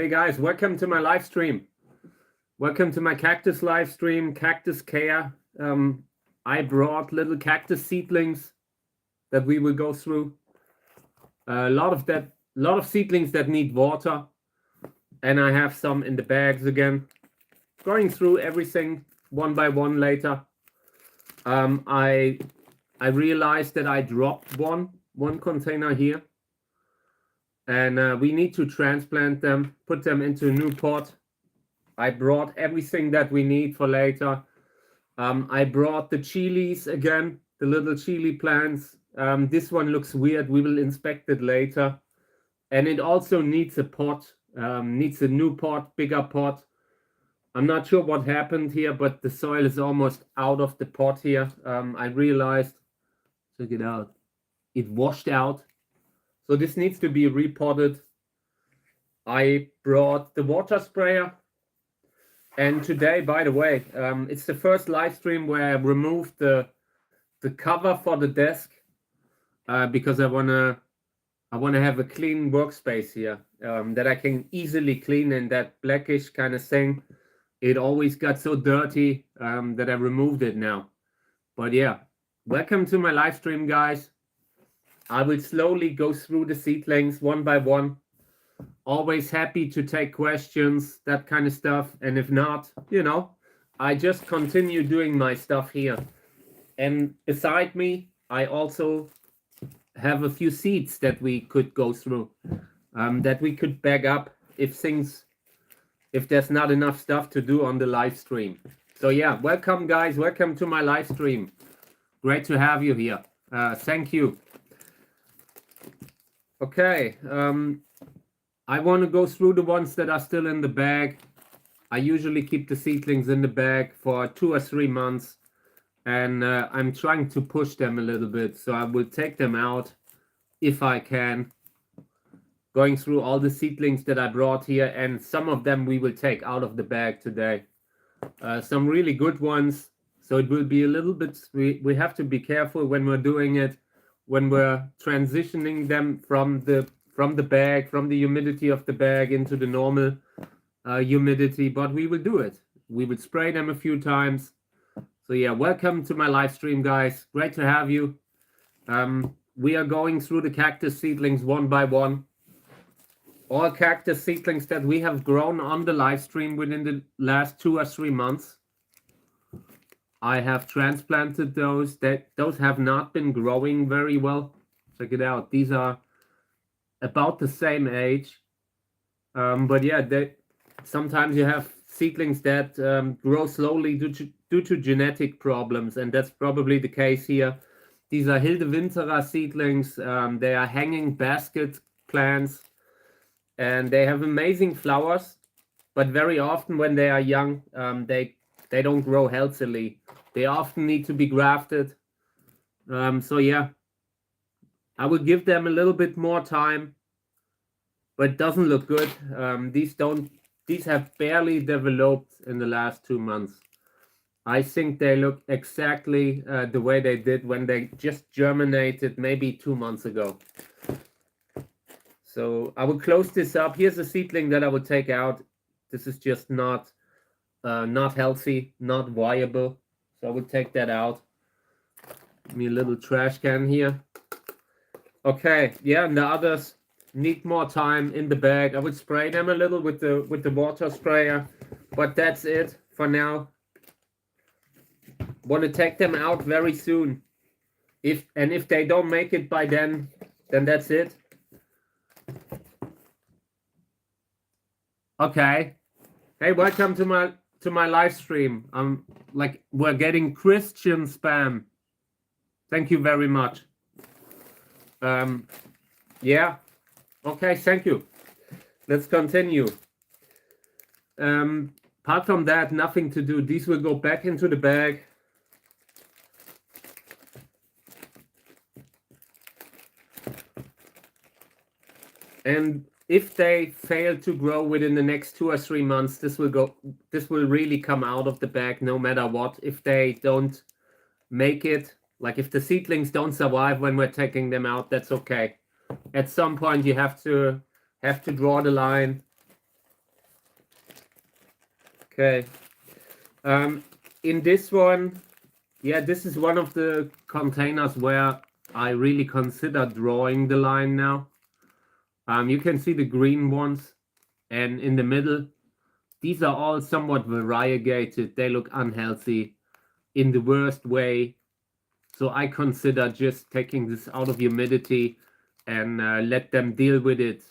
Hey guys, welcome to my live stream. Welcome to my cactus live stream, Cactus Care. I brought little cactus seedlings that we will go through. A lot of seedlings that need water, and I have some in the bags again. Going through everything one by one later. I realized that I dropped one container here. And we need to transplant them, put them into a new pot. I brought everything that we need for later. I brought the chilies again, the little chili plants. This one looks weird. We will inspect it later. And it also needs a pot, needs a new pot, bigger pot. I'm not sure what happened here, but the soil is almost out of the pot here. I realized, check it out, it washed out. So this needs to be repotted. I brought the water sprayer. And today, by the way, it's the first live stream where I removed the cover for the desk because I wanna have a clean workspace here that I can easily clean, and that blackish kind of thing. It always got so dirty that I removed it now. But yeah, welcome to my live stream, guys. I will slowly go through the seedlings one by one. Always happy to take questions, that kind of stuff. And if not, you know, I just continue doing my stuff here. And beside me, I also have a few seeds that we could go through, that we could bag up if there's not enough stuff to do on the live stream. So yeah, welcome guys, welcome to my live stream. Great to have you here. Thank you. Okay, I want to go through the ones that are still in the bag. I usually keep the seedlings in the bag for 2 or 3 months, and I'm trying to push them a little bit. So I will take them out if I can. Going through all the seedlings that I brought here, and some of them we will take out of the bag today. Some really good ones. So it will be a little bit, we have to be careful when we're doing it, when we're transitioning them from the bag, from the humidity of the bag into the normal humidity, but we will do it. We will spray them a few times. So yeah, welcome to my live stream, guys. Great to have you. We are going through the cactus seedlings one by one. All cactus seedlings that we have grown on the live stream within the last 2 or 3 months. I have transplanted those. Those have not been growing very well. Check it out. These are about the same age. But yeah, sometimes you have seedlings that grow slowly due to genetic problems, and that's probably the case here. These are Hildewinterer seedlings. They are hanging basket plants, and they have amazing flowers, but very often when they are young, they don't grow healthily. They often need to be grafted. So yeah, I will give them a little bit more time, but it doesn't look good. These have barely developed in the last 2 months. I think they look exactly the way they did when they just germinated maybe 2 months ago. So I will close this up. Here's a seedling that I will take out. This is just not healthy, not viable. So I will take that out. Give me a little trash can here. Okay, yeah, and the others need more time in the bag. I would spray them a little with the water sprayer, but that's it for now. Want to take them out very soon. If they don't make it by then that's it. Okay. Hey, welcome to my live stream. Like, we're getting Christian spam. Thank you very much. Yeah. Okay, thank you. Let's continue. Apart from that, nothing to do. These will go back into the bag. And if they fail to grow within the next 2 or 3 months, this will really come out of the bag no matter what. If they don't make it, like if the seedlings don't survive when we're taking them out, that's okay. At some point you have to draw the line Okay. In this one, yeah, this is one of the containers where I really consider drawing the line now. You can see the green ones, and in the middle, these are all somewhat variegated. They look unhealthy in the worst way. So I consider just taking this out of humidity and let them deal with it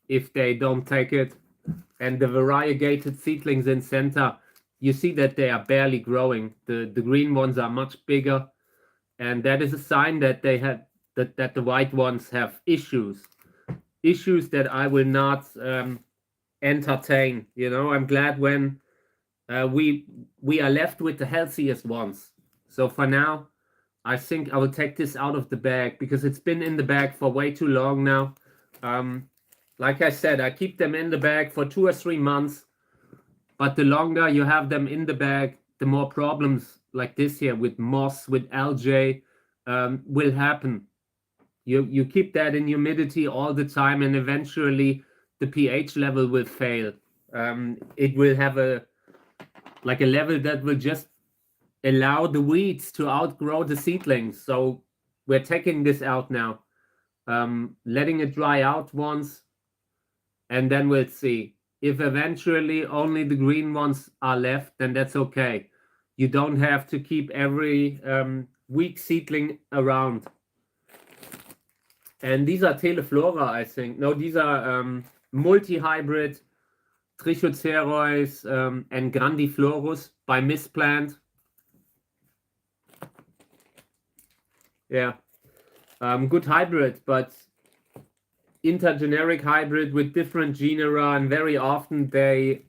if they don't take it. And the variegated seedlings in center, you see that they are barely growing. The green ones are much bigger, and that is a sign that they had that the white ones have issues that I will not entertain. You know, I'm glad when we are left with the healthiest ones. So for now, I think I will take this out of the bag because it's been in the bag for way too long now. Like I said, I keep them in the bag for 2 or 3 months, but the longer you have them in the bag, the more problems like this here with moss, with algae will happen. You keep that in humidity all the time, and eventually the pH level will fail. It will have a level that will just allow the weeds to outgrow the seedlings. So we're taking this out now, letting it dry out once, and then we'll see. If eventually only the green ones are left, then that's okay. You don't have to keep every weak seedling around. And these are Teleflora, I think. No, these are multi-hybrid Trichocereus and Grandiflorus by Misplant. Yeah, good hybrid, but intergeneric hybrid with different genera, and very often they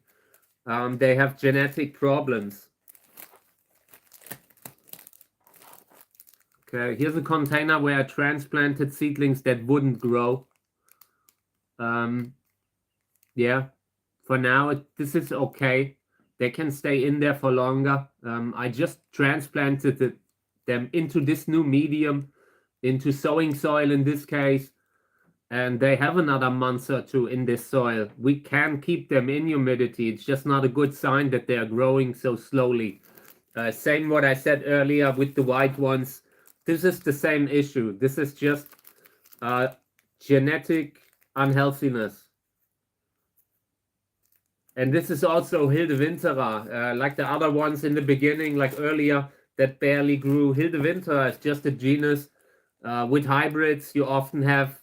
have genetic problems. Okay, here's a container where I transplanted seedlings that wouldn't grow. Yeah, for now this is okay. They can stay in there for longer. I just transplanted them into this new medium, into sowing soil in this case, and they have another month or two in this soil. We can keep them in humidity. It's just not a good sign that they are growing so slowly. Same what I said earlier with the white ones. This is the same issue. This is just genetic unhealthiness. And this is also Hildewintera, like the other ones in the beginning, like earlier, that barely grew. Hildewintera is just a genus. With hybrids, you often have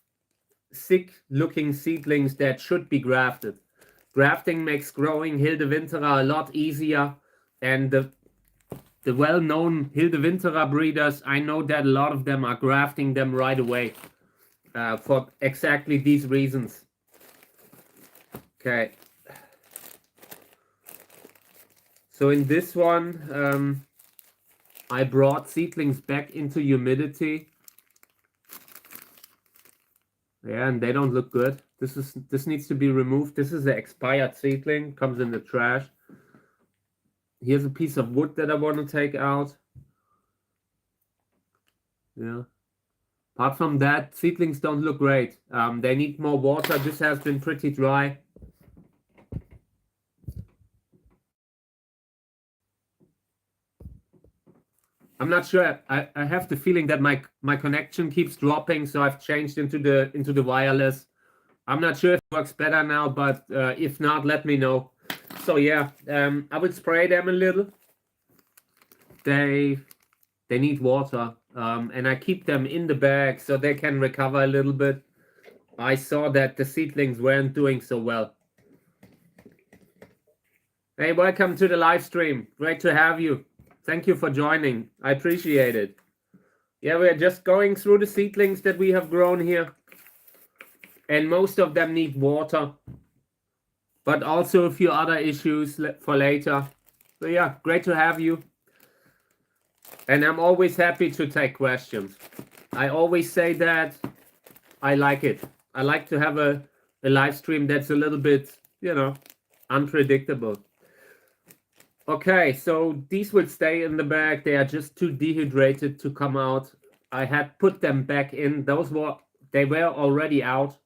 sick-looking seedlings that should be grafted. Grafting makes growing Hildewintera a lot easier, and the well-known Hildewintera breeders, I know that a lot of them are grafting them right away for exactly these reasons. Okay. So in this one, I brought seedlings back into humidity. Yeah, and they don't look good. This needs to be removed. This is an expired seedling, comes in the trash. Here's a piece of wood that I want to take out. Yeah. Apart from that, seedlings don't look great. They need more water. This has been pretty dry. I'm not sure. I have the feeling that my connection keeps dropping, so I've changed into the wireless. I'm not sure if it works better now, but if not, let me know. So yeah, I will spray them a little. They need water, and I keep them in the bag so they can recover a little bit. I saw that the seedlings weren't doing so well. Hey, welcome to the live stream. Great to have you. Thank you for joining. I appreciate it. Yeah, we're just going through the seedlings that we have grown here. And most of them need water. But also a few other issues for later. So yeah, great to have you. And I'm always happy to take questions. I always say that I like it. I like to have a live stream that's a little bit, unpredictable. Okay, so these will stay in the bag. They are just too dehydrated to come out. I had put them back in. They were already out.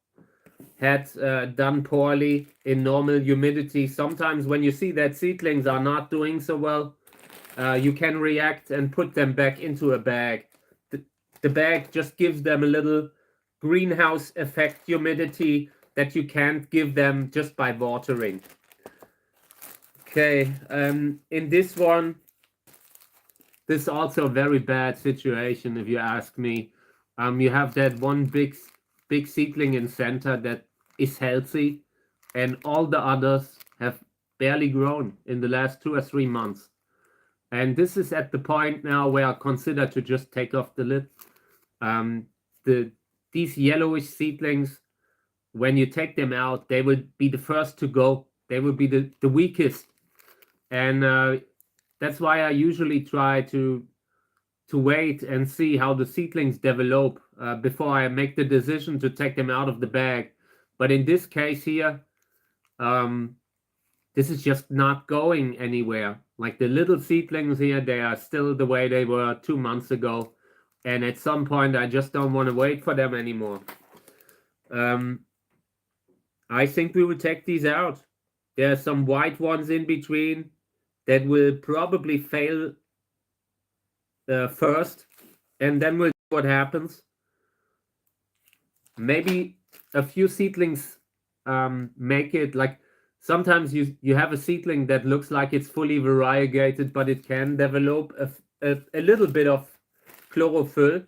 had done poorly in normal humidity. Sometimes when you see that seedlings are not doing so well, you can react and put them back into a bag. The bag just gives them a little greenhouse effect humidity that you can't give them just by watering. Okay, in this one, this is also a very bad situation if you ask me. You have that one big seedling in center that is healthy, and all the others have barely grown in the last 2 or 3 months. And this is at the point now where I consider to just take off the lid. These yellowish seedlings, when you take them out, they will be the first to go. They will be the weakest. And that's why I usually try to wait and see how the seedlings develop before I make the decision to take them out of the bag. But in this case here, this is just not going anywhere. Like the little seedlings here, they are still the way they were 2 months ago. And at some point, I just don't want to wait for them anymore. I think we will take these out. There are some white ones in between that will probably fail first, and then we'll see what happens. Maybe a few seedlings make it. Like sometimes you have a seedling that looks like it's fully variegated, but it can develop a little bit of chlorophyll.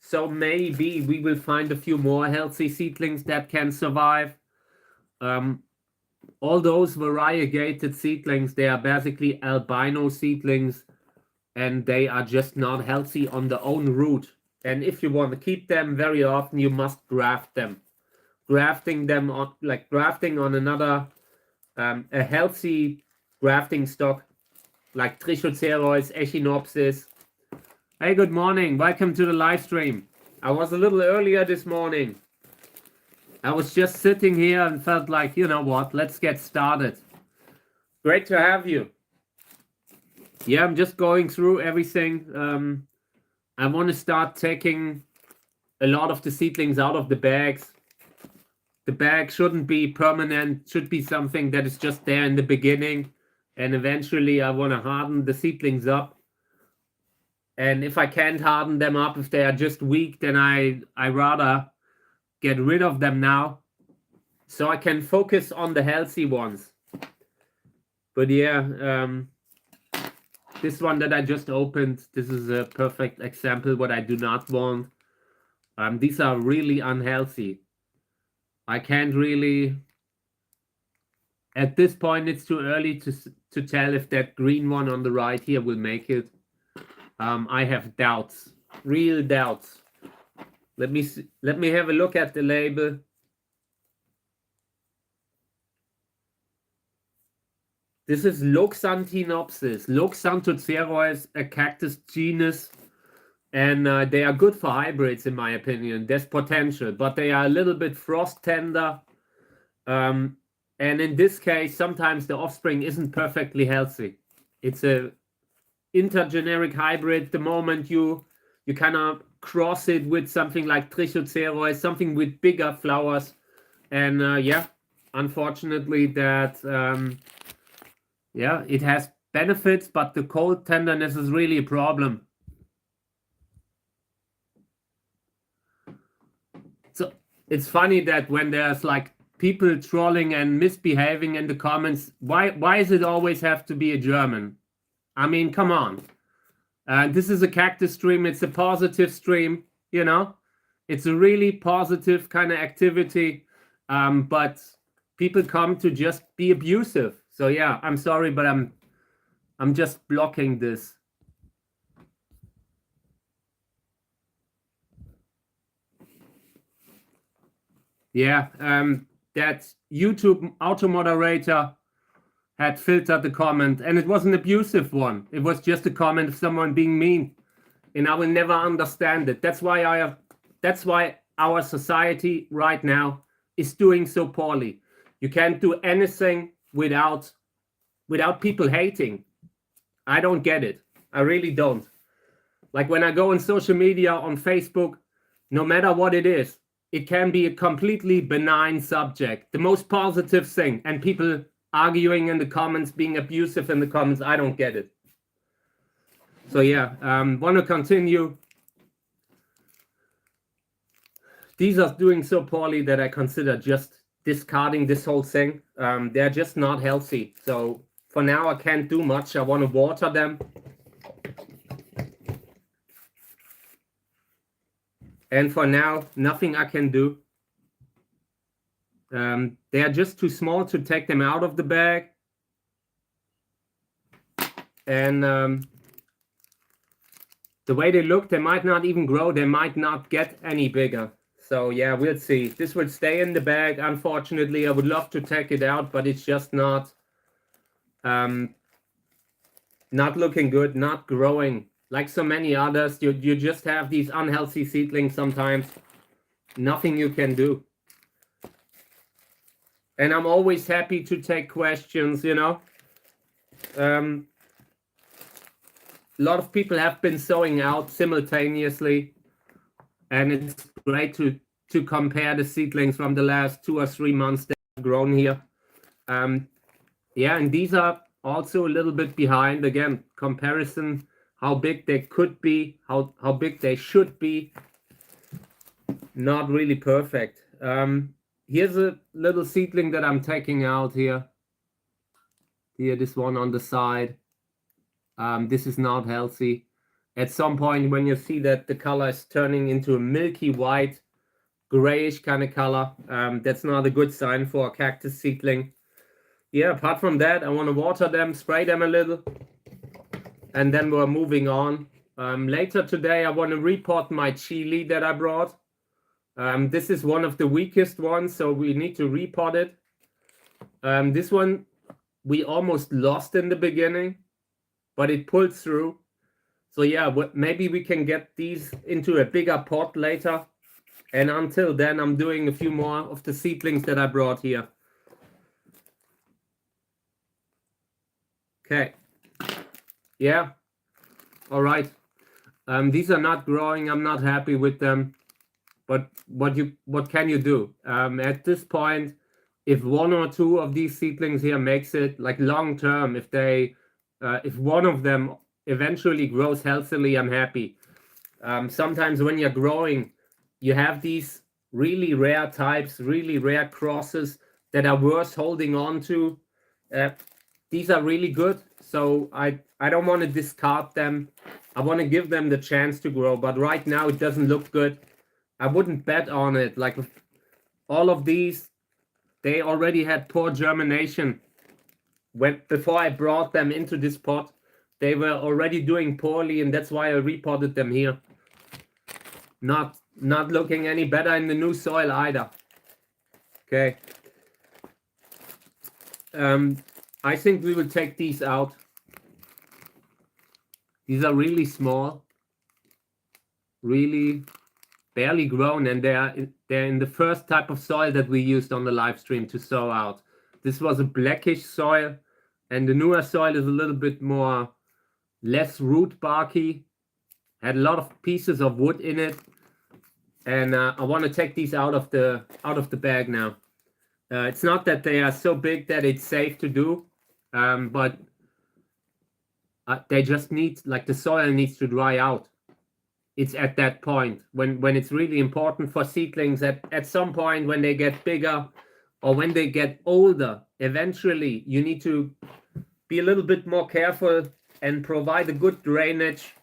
So maybe we will find a few more healthy seedlings that can survive. All those variegated seedlings, they are basically albino seedlings, and they are just not healthy on their own root. And if you want to keep them, very often you must graft them. Grafting them on, like grafting on another, a healthy grafting stock, like Trichocereus, Echinopsis. Hey, good morning. Welcome to the live stream. I was a little earlier this morning. I was just sitting here and felt like, you know what, let's get started. Great to have you. Yeah, I'm just going through everything. I want to start taking a lot of the seedlings out of the bags. The bag shouldn't be permanent, should be something that is just there in the beginning. And eventually I want to harden the seedlings up. And if I can't harden them up, if they are just weak, then I rather get rid of them now so I can focus on the healthy ones. But yeah, this one that I just opened, this is a perfect example what I do not want. These are really unhealthy. I can't really, at this point it's too early to tell if that green one on the right here will make it. I have doubts, real doubts. Let me have a look at the label. This is Loxanthinopsis. Loxanthocereus, a cactus genus. And they are good for hybrids, in my opinion. There's potential, but they are a little bit frost tender. And in this case, sometimes the offspring isn't perfectly healthy. It's a intergeneric hybrid. The moment you kind of cross it with something like Trichocereus, something with bigger flowers, and yeah, unfortunately that yeah, it has benefits, but the cold tenderness is really a problem. So it's funny that when there's like people trolling and misbehaving in the comments, why does it always have to be a German? I mean, come on. This is a cactus stream. It's a positive stream, you know. It's a really positive kind of activity, but people come to just be abusive. So yeah, I'm sorry, but I'm just blocking this. Yeah, that YouTube auto moderator had filtered the comment, and it was an abusive one. It was just a comment of someone being mean, and I will never understand it. That's why our society right now is doing so poorly. You can't do anything without people hating. I don't get it. I really don't. Like when I go on social media, on Facebook, no matter what it is, it can be a completely benign subject, the most positive thing, and people arguing in the comments, being abusive in the comments. I don't get it. So yeah, want to continue. These are doing so poorly that I consider just discarding this whole thing. They're just not healthy. So for now, I can't do much. I want to water them. And for now, nothing I can do. They are just too small to take them out of the bag. And the way they look, they might not even grow. They might not get any bigger. So yeah, we'll see. This will stay in the bag. Unfortunately, I would love to take it out, but it's just not looking good, not growing. Like so many others, you just have these unhealthy seedlings sometimes. Nothing you can do. And I'm always happy to take questions, you know. A lot of people have been sowing out simultaneously. And it's great to compare the seedlings from the last 2 or 3 months that have grown here. Yeah, and these are also a little bit behind. Again, comparison, how big they could be, how big they should be. Not really perfect. Here's a little seedling that I'm taking out here. Here, this one on the side. This is not healthy. At some point, when you see that the color is turning into a milky white, grayish kind of color, that's not a good sign for a cactus seedling. Yeah, apart from that, I want to water them, spray them a little, and then we're moving on. Later today, I want to repot my chili that I brought. This is one of the weakest ones, so we need to repot it. This one, we almost lost in the beginning, but it pulled through. So yeah, maybe we can get these into a bigger pot later. And until then, I'm doing a few more of the seedlings that I brought here. Okay. Yeah. All right. These are not growing. I'm not happy with them. But what can you do? At this point, if 1 or 2 of these seedlings here makes it, like long term, if one of them eventually grows healthily, I'm happy. Sometimes when you're growing, you have these really rare types, really rare crosses that are worth holding on to. These are really good, so I don't want to discard them. I want to give them the chance to grow, but right now it doesn't look good. I wouldn't bet on it. Like all of these, they already had poor germination. Before I brought them into this pot, they were already doing poorly, and that's why I repotted them here. Not looking any better in the new soil either. Okay. I think we will take these out. These are really small, really barely grown, and they're in the first type of soil that we used on the live stream to sow out. This was a blackish soil, and the newer soil is a little bit more, less root barky, had a lot of pieces of wood in it, and I want to take these out of the bag now. It's not that they are so big that it's safe to do, but they just need, like, the soil needs to dry out. It's at that point when it's really important for seedlings at some point when they get bigger or when they get older, eventually you need to be a little bit more careful and provide a good drainage.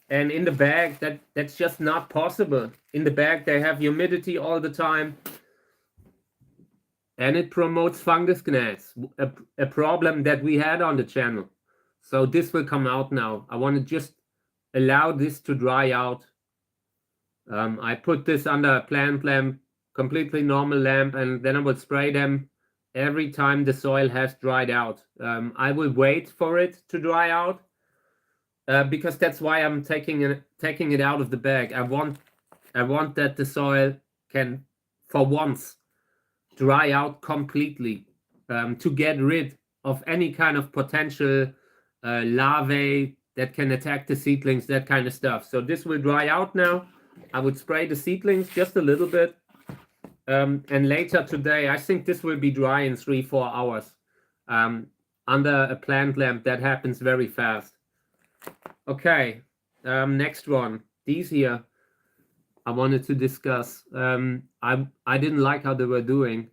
And in the bag, that's just not possible. In the bag, they have humidity all the time. And it promotes fungus gnats, a problem that we had on the channel. So this will come out now. I want to just allow this to dry out. I put this under a plant lamp, completely normal lamp, and then I will spray them every time the soil has dried out. I will wait for it to dry out because that's why I'm taking it out of the bag. I want that the soil can, for once, dry out completely to get rid of any kind of potential larvae that can attack the seedlings, that kind of stuff. So this will dry out now. I would spray the seedlings just a little bit. And later today, I think this will be dry in 3-4 hours. Under a plant lamp, that happens very fast. Okay, next one. These here, I wanted to discuss. I didn't like how they were doing.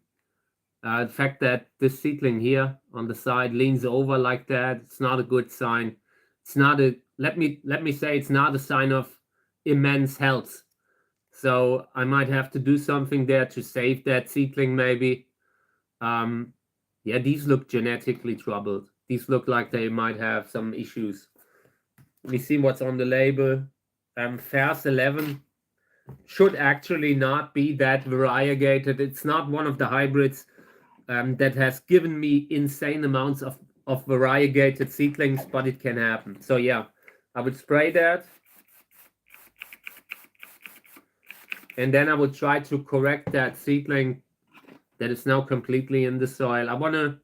The fact that this seedling here on the side leans over like that, it's not a good sign. It's not a, let me say, it's not a sign of immense health. So I might have to do something there to save that seedling maybe. Yeah, these look genetically troubled. These look like they might have some issues. Let me see what's on the label. FAS 11 should actually not be that variegated. It's not one of the hybrids that has given me insane amounts of variegated seedlings, but it can happen. So yeah, I would spray that. And then I would try to correct that seedling that is now completely in the soil. I want to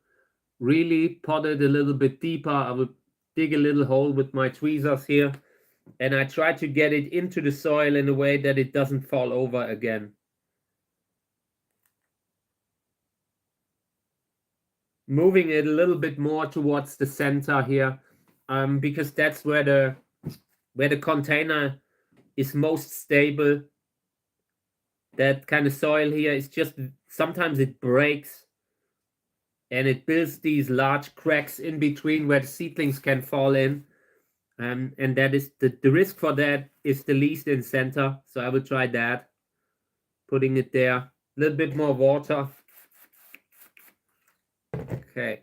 really pot it a little bit deeper. I would dig a little hole with my tweezers here, and I try to get it into the soil in a way that it doesn't fall over again. Moving it a little bit more towards the center here, because that's where the container is most stable. That kind of soil here is just, sometimes it breaks and it builds these large cracks in between where the seedlings can fall in. And that is the risk for that is the least in center. So I will try that, putting it there. A little bit more water. Okay.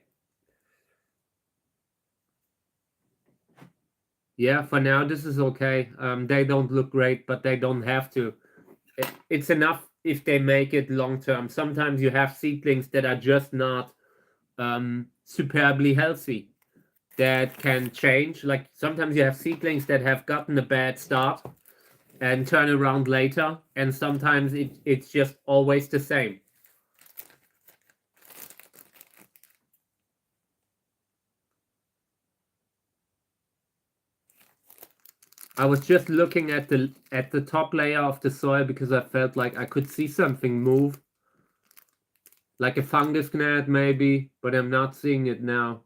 Yeah, for now this is okay. They don't look great, but they don't have to. It's enough if they make it long term. Sometimes you have seedlings that are just not superbly healthy, that can change. Like sometimes you have seedlings that have gotten a bad start and turn around later, and sometimes it's just always the same. I was just looking at the top layer of the soil because I felt like I could see something move, like a fungus gnat maybe, but I'm not seeing it now.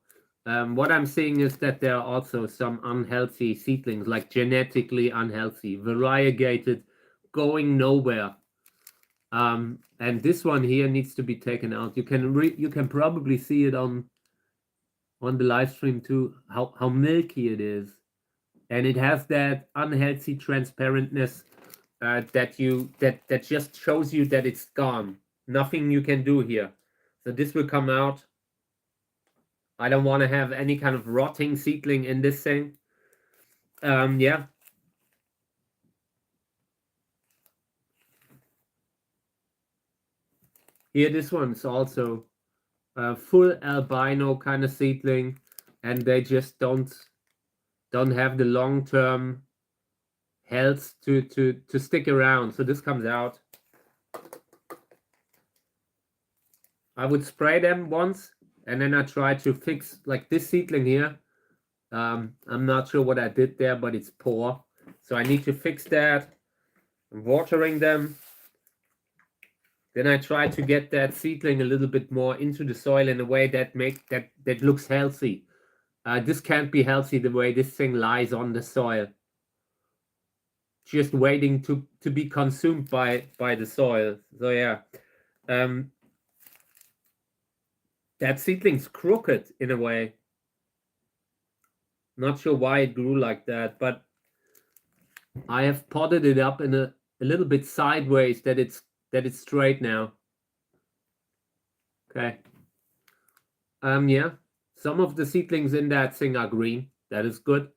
What I'm seeing is that there are also some unhealthy seedlings, like genetically unhealthy, variegated, going nowhere. And this one here needs to be taken out. You can probably see it on the live stream too, how milky it is. And it has that unhealthy transparentness that just shows you that it's gone. Nothing you can do here. So this will come out. I don't want to have any kind of rotting seedling in this thing. Yeah. Here, this one's also a full albino kind of seedling, and they just don't have the long-term health to stick around. So this comes out. I would spray them once, and then I try to fix, like this seedling here. I'm not sure what I did there, but it's poor. So I need to fix that. I'm watering them. Then I try to get that seedling a little bit more into the soil in a way that looks healthy. This can't be healthy the way this thing lies on the soil, just waiting to be consumed by the soil. So yeah, that seedling's crooked in a way. Not sure why it grew like that, but I have potted it up in a little bit sideways that it's straight now. Okay. Yeah. Some of the seedlings in that thing are green. That is good.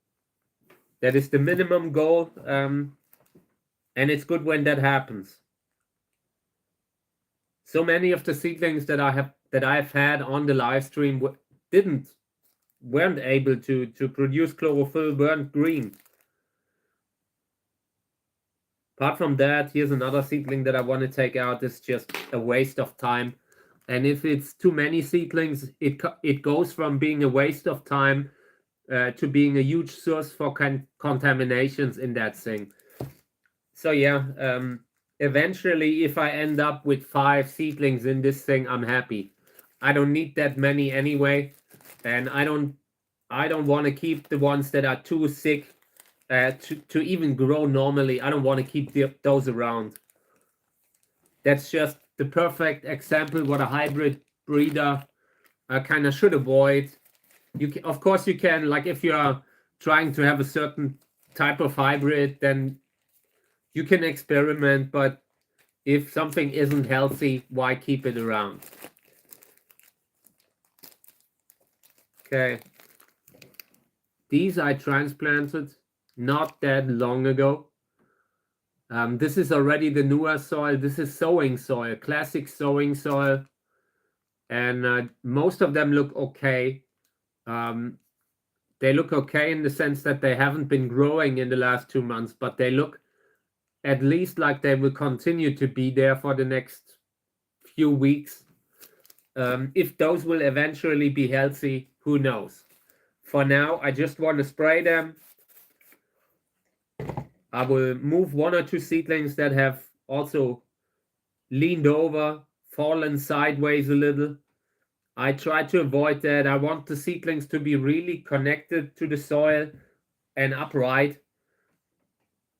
That is the minimum goal. And it's good when that happens. So many of the seedlings that I've had on the live stream weren't able to produce chlorophyll, weren't green. Apart from that, here's another seedling that I want to take out. It's just a waste of time. And if it's too many seedlings, it goes from being a waste of time to being a huge source for contaminations in that thing. So yeah, eventually, if I end up with 5 seedlings in this thing, I'm happy. I don't need that many anyway, and I don't want to keep the ones that are too sick to even grow normally. I don't want to keep those around. That's just the perfect example what a hybrid breeder kind of should avoid. Of course, you can, like if you're trying to have a certain type of hybrid, then you can experiment, but if something isn't healthy, why keep it around? Okay. These I transplanted not that long ago. This is already the newer soil. This is sowing soil, classic sowing soil. And most of them look okay. They look okay in the sense that they haven't been growing in the last 2 months, but they look at least like they will continue to be there for the next few weeks. If those will eventually be healthy, who knows? For now, I just want to spray them. I will move 1 or 2 seedlings that have also leaned over, fallen sideways a little. I try to avoid that. I want the seedlings to be really connected to the soil and upright.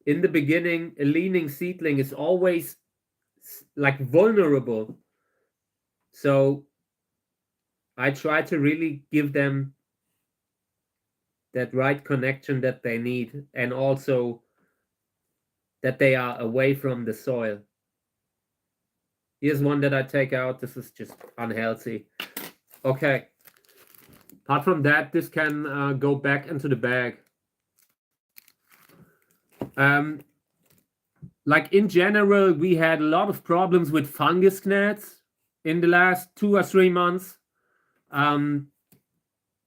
In the beginning, a leaning seedling is always like vulnerable. So I try to really give them that right connection that they need, and also that they are away from the soil. Here's one that I take out. This is just unhealthy. Okay. Apart from that, this can go back into the bag. Like in general, we had a lot of problems with fungus gnats in the last 2 or 3 months.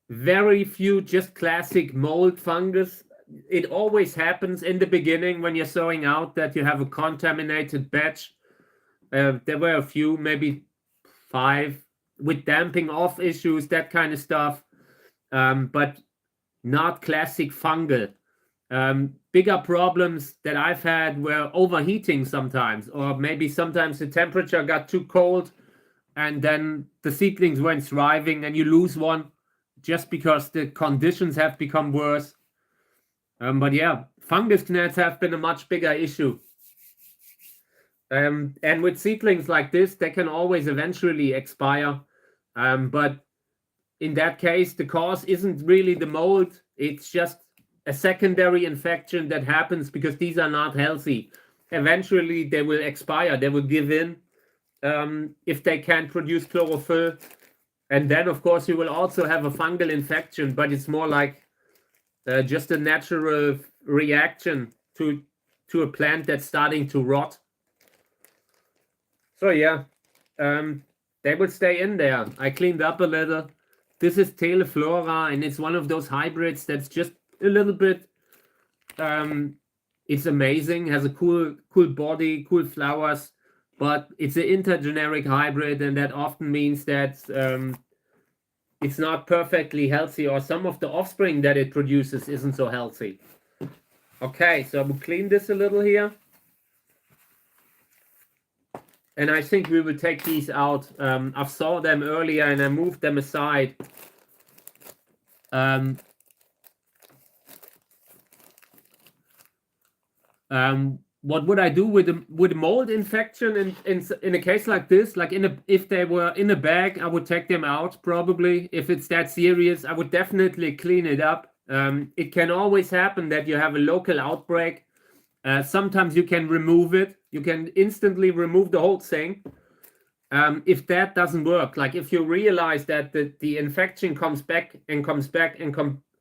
Very few just classic mold fungus. It always happens in the beginning when you're sowing out that you have a contaminated batch. There were a few, maybe 5, with damping off issues, that kind of stuff, but not classic fungal. Bigger problems that I've had were overheating sometimes, or maybe sometimes the temperature got too cold and then the seedlings weren't thriving and you lose one just because the conditions have become worse. But yeah, fungus gnats have been a much bigger issue. And with seedlings like this, they can always eventually expire. But in that case, the cause isn't really the mold. It's just a secondary infection that happens because these are not healthy. Eventually, they will expire. They will give in if they can't produce chlorophyll. And then, of course, you will also have a fungal infection, but it's more like just a natural reaction to a plant that's starting to rot. So yeah, they will stay in there. I cleaned up a little. This is Teleflora, and it's one of those hybrids that's just a little bit. It's amazing. Has a cool body, cool flowers, but it's an intergeneric hybrid, and that often means that it's not perfectly healthy, or some of the offspring that it produces isn't so healthy. Okay, so I will clean this a little here. And I think we will take these out. I saw them earlier and I moved them aside. What would I do with a mold infection in a case like this? Like if they were in a bag, I would take them out probably. If it's that serious, I would definitely clean it up. It can always happen that you have a local outbreak. Sometimes you can remove it. You can instantly remove the whole thing. If that doesn't work, like if you realize that the infection comes back and comes back and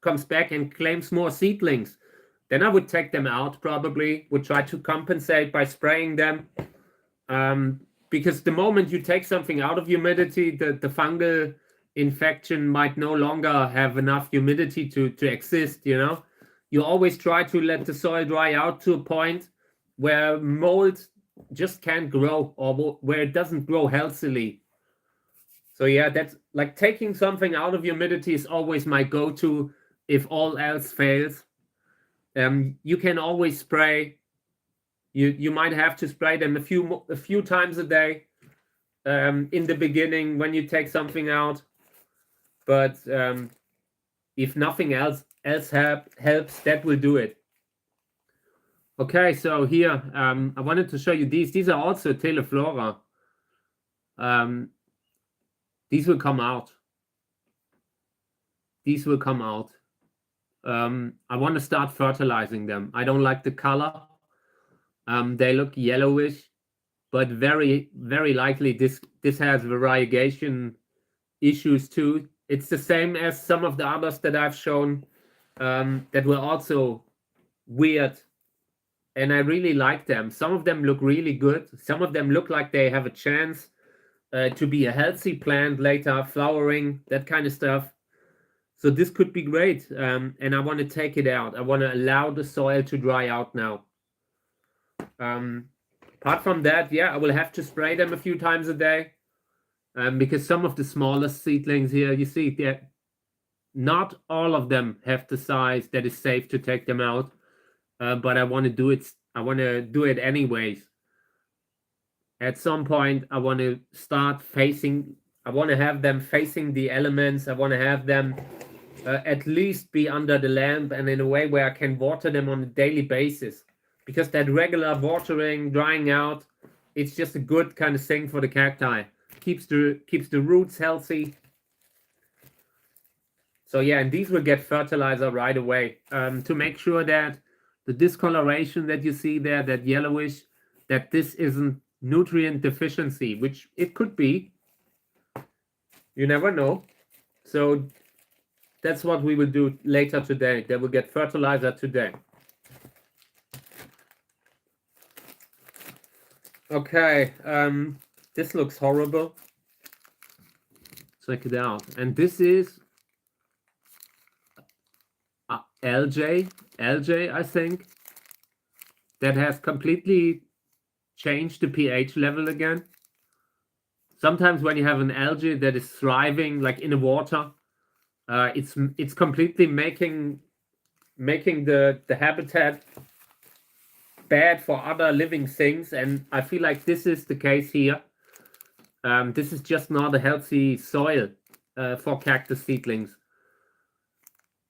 comes back and claims more seedlings, then I would take them out probably, would try to compensate by spraying them. Because the moment you take something out of humidity, the fungal infection might no longer have enough humidity to exist, you know? You always try to let the soil dry out to a point where mold just can't grow, or where it doesn't grow healthily. So yeah, that's like taking something out of humidity is always my go-to if all else fails. You can always spray. You might have to spray them a few times a day in the beginning when you take something out. But if nothing else helps, that will do it. Okay, so here I wanted to show you these. These are also Teleflora. These will come out. These will come out. I want to start fertilizing them. I don't like the color. They look yellowish, but very, very likely this has variegation issues too. It's the same as some of the others that I've shown that were also weird. And I really like them. Some of them look really good. Some of them look like they have a chance to be a healthy plant later, flowering, that kind of stuff. So this could be great. And I want to take it out. I want to allow the soil to dry out now. Apart from that, yeah, I will have to spray them a few times a day. Because some of the smallest seedlings here, you see, not all of them have the size that is safe to take them out. But I want to do it. I want to do it anyways. At some point, I want to start facing. I want to have them facing the elements. I want to have them at least be under the lamp and in a way where I can water them on a daily basis. Because that regular watering, drying out, it's just a good kind of thing for the cacti. Keeps the roots healthy. So yeah, and these will get fertilizer right away to make sure that the discoloration that you see there, that yellowish, that this isn't nutrient deficiency, which it could be. You never know. So that's what we will do later today. They will get fertilizer today. Okay, this looks horrible. Check it out. And this is LJ, I think, that has completely changed the pH level again. Sometimes when you have an algae that is thriving like in the water, it's completely making the habitat bad for other living things, and I feel like this is the case here. This is just not a healthy soil for cactus seedlings.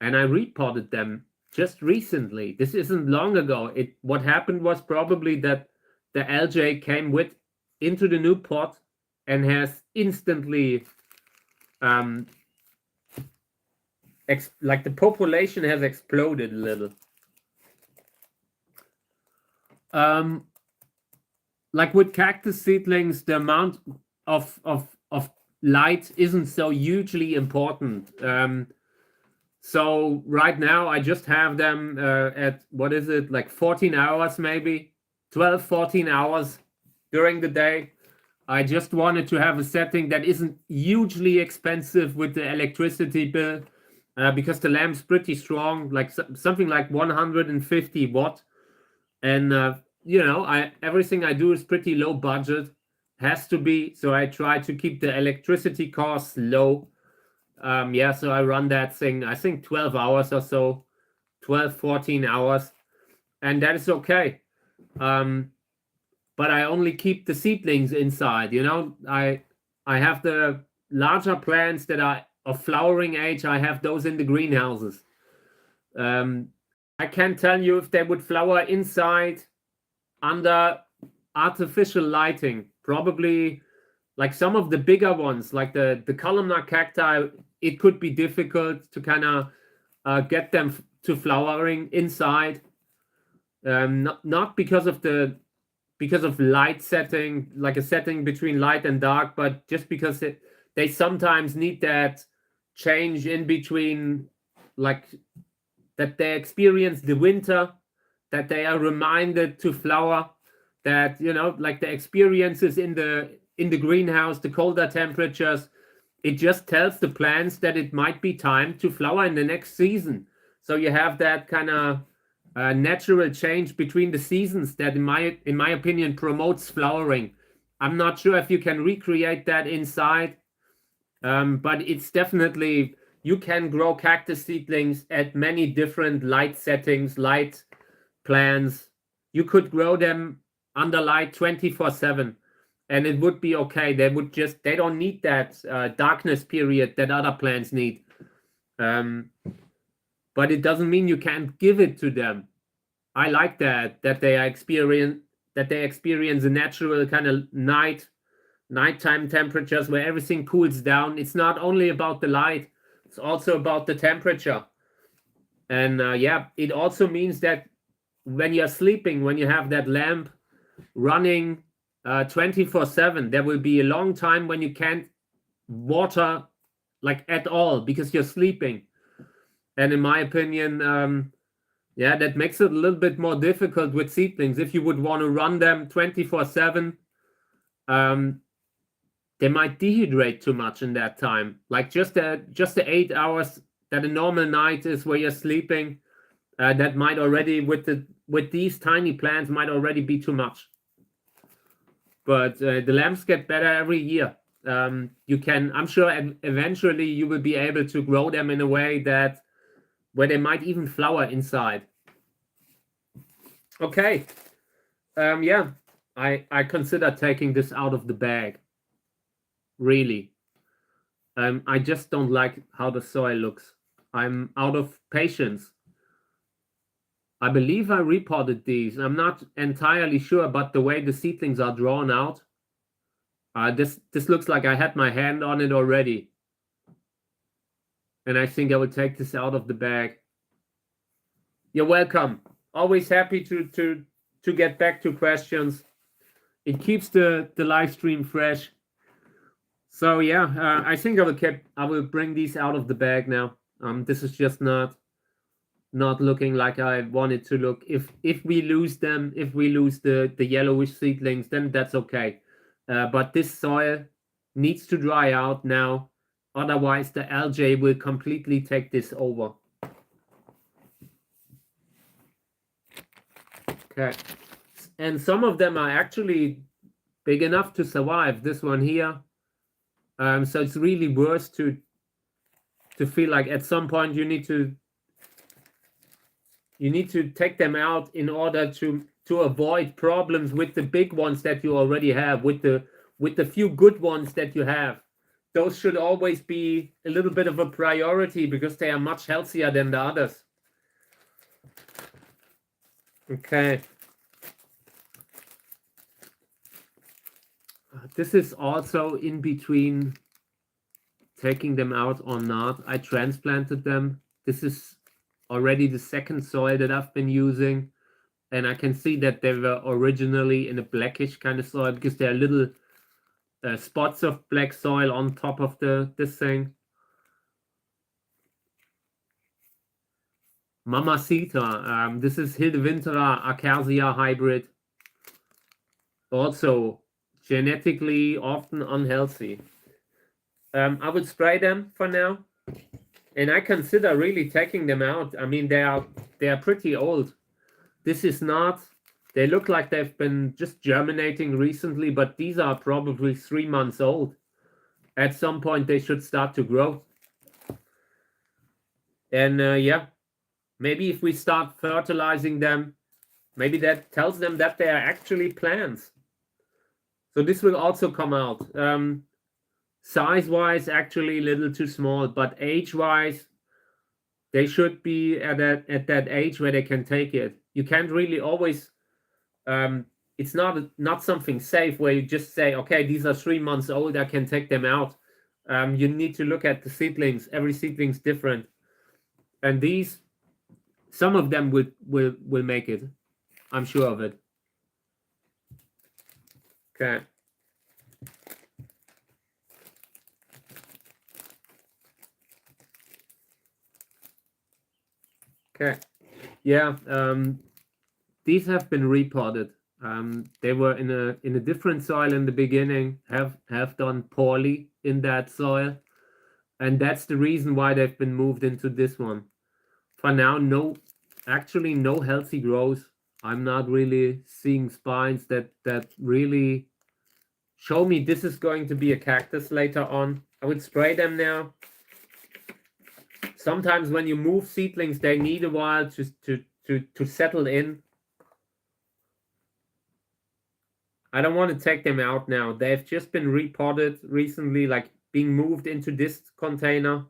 And I repotted them just recently. This isn't long ago. What happened was probably that the algae came into the new pot and has instantly, like the population has exploded a little. Like with cactus seedlings, the amount of light isn't so hugely important. So right now I just have them at, what is it, like 14 hours maybe, 12, 14 hours during the day. I just wanted to have a setting that isn't hugely expensive with the electricity bill because the lamp's pretty strong, like something like 150 watt. And, you know, everything I do is pretty low budget, has to be. So I try to keep the electricity costs low. Yeah, so I run that thing, I think 12 hours or so, 12, 14 hours, and that is okay. But I only keep the seedlings inside, you know. I have the larger plants that are of flowering age, I have those in the greenhouses. I can't tell you if they would flower inside under artificial lighting. Probably like some of the bigger ones, like the columnar cacti, it could be difficult to kind of get them to flowering inside. Not because of light setting, like a setting between light and dark, but just because they sometimes need that change in between, like that they experience the winter, that they are reminded to flower, that, you know, like the experiences in the greenhouse, the colder temperatures, it just tells the plants that it might be time to flower in the next season. So you have that kind of natural change between the seasons that, in my opinion, promotes flowering. I'm not sure if you can recreate that inside, but it's definitely, you can grow cactus seedlings at many different light settings, light plants. You could grow them under light 24/7, and it would be okay. They don't need that darkness period that other plants need. But it doesn't mean you can't give it to them. I like that they experience a natural kind of nighttime temperatures where everything cools down. It's not only about the light, it's also about the temperature. And yeah, it also means that when you're sleeping, when you have that lamp running 24/7, there will be a long time when you can't water like at all because you're sleeping. And in my opinion, yeah, that makes it a little bit more difficult with seedlings. If you would want to run them 24/7, they might dehydrate too much in that time. Like just the 8 hours that a normal night is where you're sleeping, that might already with these tiny plants might already be too much. But the lamps get better every year. I'm sure eventually you will be able to grow them in a way where they might even flower inside. Okay. Yeah, I consider taking this out of the bag. Really. I just don't like how the soil looks. I'm out of patience. I believe I reported these. I'm not entirely sure, but the way the seedlings are drawn out, this looks like I had my hand on it already. And I think I will take this out of the bag. You're welcome. Always happy to get back to questions. It keeps the live stream fresh. So yeah, I think I will bring these out of the bag now. This is just not looking like I want it to look. If we lose them, if we lose the yellowish seedlings, then that's okay. But this soil needs to dry out now. Otherwise, the algae will completely take this over. Okay. And some of them are actually big enough to survive. This one here. So it's really worse to feel like at some point you need to take them out in order to avoid problems with the big ones that you already have, with the few good ones that you have. Those should always be a little bit of a priority because they are much healthier than the others. Okay. This is also in between taking them out or not. I transplanted them. This is already the second soil that I've been using. And I can see that they were originally in a blackish kind of soil because there are little spots of black soil on top of this thing. Mamacita. This is Hildewintera Acacia hybrid. Also genetically often unhealthy. I would spray them for now. And I consider really taking them out. I mean, they are pretty old. This is not, they look like they've been just germinating recently, but these are probably 3 months old. At some point, they should start to grow. And yeah, maybe if we start fertilizing them, maybe that tells them that they are actually plants. So this will also come out. Size-wise, actually a little too small, but age-wise, they should be at that age where they can take it. You can't really always. It's not something safe where you just say, okay, these are 3 months old, I can take them out. You need to look at the seedlings. Every seedling's different, and some of them will make it. I'm sure of it. Okay. Okay. Yeah. These have been reported. They were in a different soil in the beginning, have done poorly in that soil, and that's the reason why they've been moved into this one. For now, no healthy growth. I'm not really seeing spines that really show me this is going to be a cactus later on. I would spray them now. Sometimes when you move seedlings, they need a while to settle in. I don't want to take them out now. They've just been repotted recently, like being moved into this container.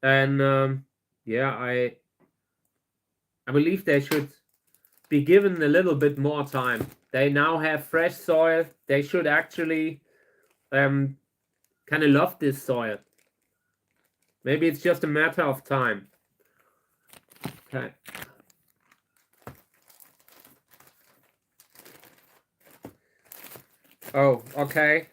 And yeah, I believe they should be given a little bit more time. They now have fresh soil. They should actually kind of love this soil. Maybe it's just a matter of time. Okay. Oh, okay.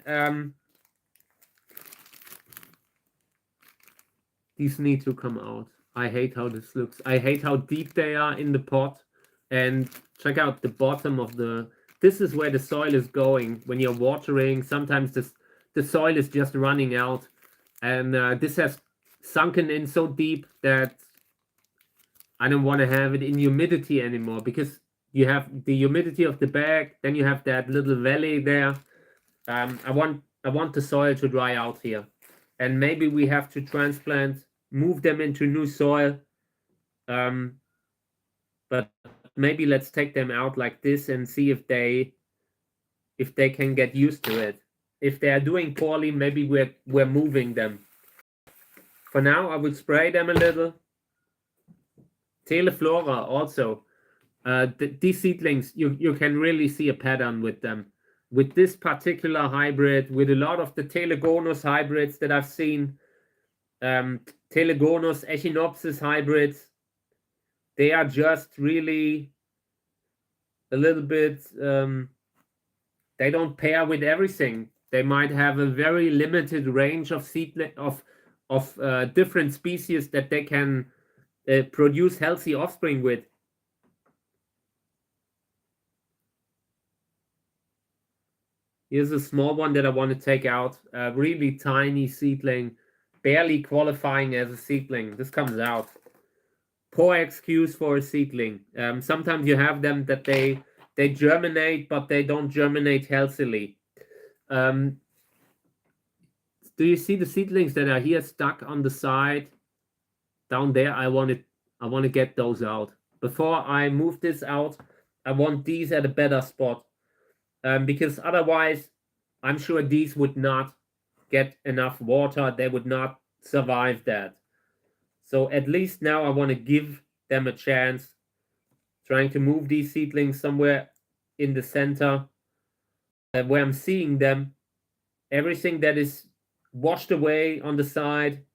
These need to come out. I hate how this looks. I hate how deep they are in the pot. And check out the bottom of the... This is where the soil is going. When you're watering, sometimes the soil is just running out. And this has sunken in so deep that I don't want to have it in humidity anymore, because you have the humidity of the bag, then you have that little valley there. I want the soil to dry out here. And maybe we have to transplant, move them into new soil. But maybe let's take them out like this and see if they can get used to it. If they are doing poorly, maybe we're moving them. For now, I would spray them a little. Teleflora also. These seedlings, you can really see a pattern with them. With this particular hybrid, with a lot of the Telegonus hybrids that I've seen, Telegonus echinopsis hybrids, they are just really a little bit, they don't pair with everything. They might have a very limited range of different species that they can produce healthy offspring with. Here's a small one that I want to take out. A really tiny seedling, barely qualifying as a seedling. This comes out. Poor excuse for a seedling. Sometimes you have them that they germinate, but they don't germinate healthily. Do you see the seedlings that are here stuck on the side? Down there, I want to get those out. Before I move this out, I want these at a better spot. Because otherwise, I'm sure these would not get enough water. They would not survive that. So at least now I want to give them a chance. Trying to move these seedlings somewhere in the center. Where I'm seeing them. Everything that is washed away on the side.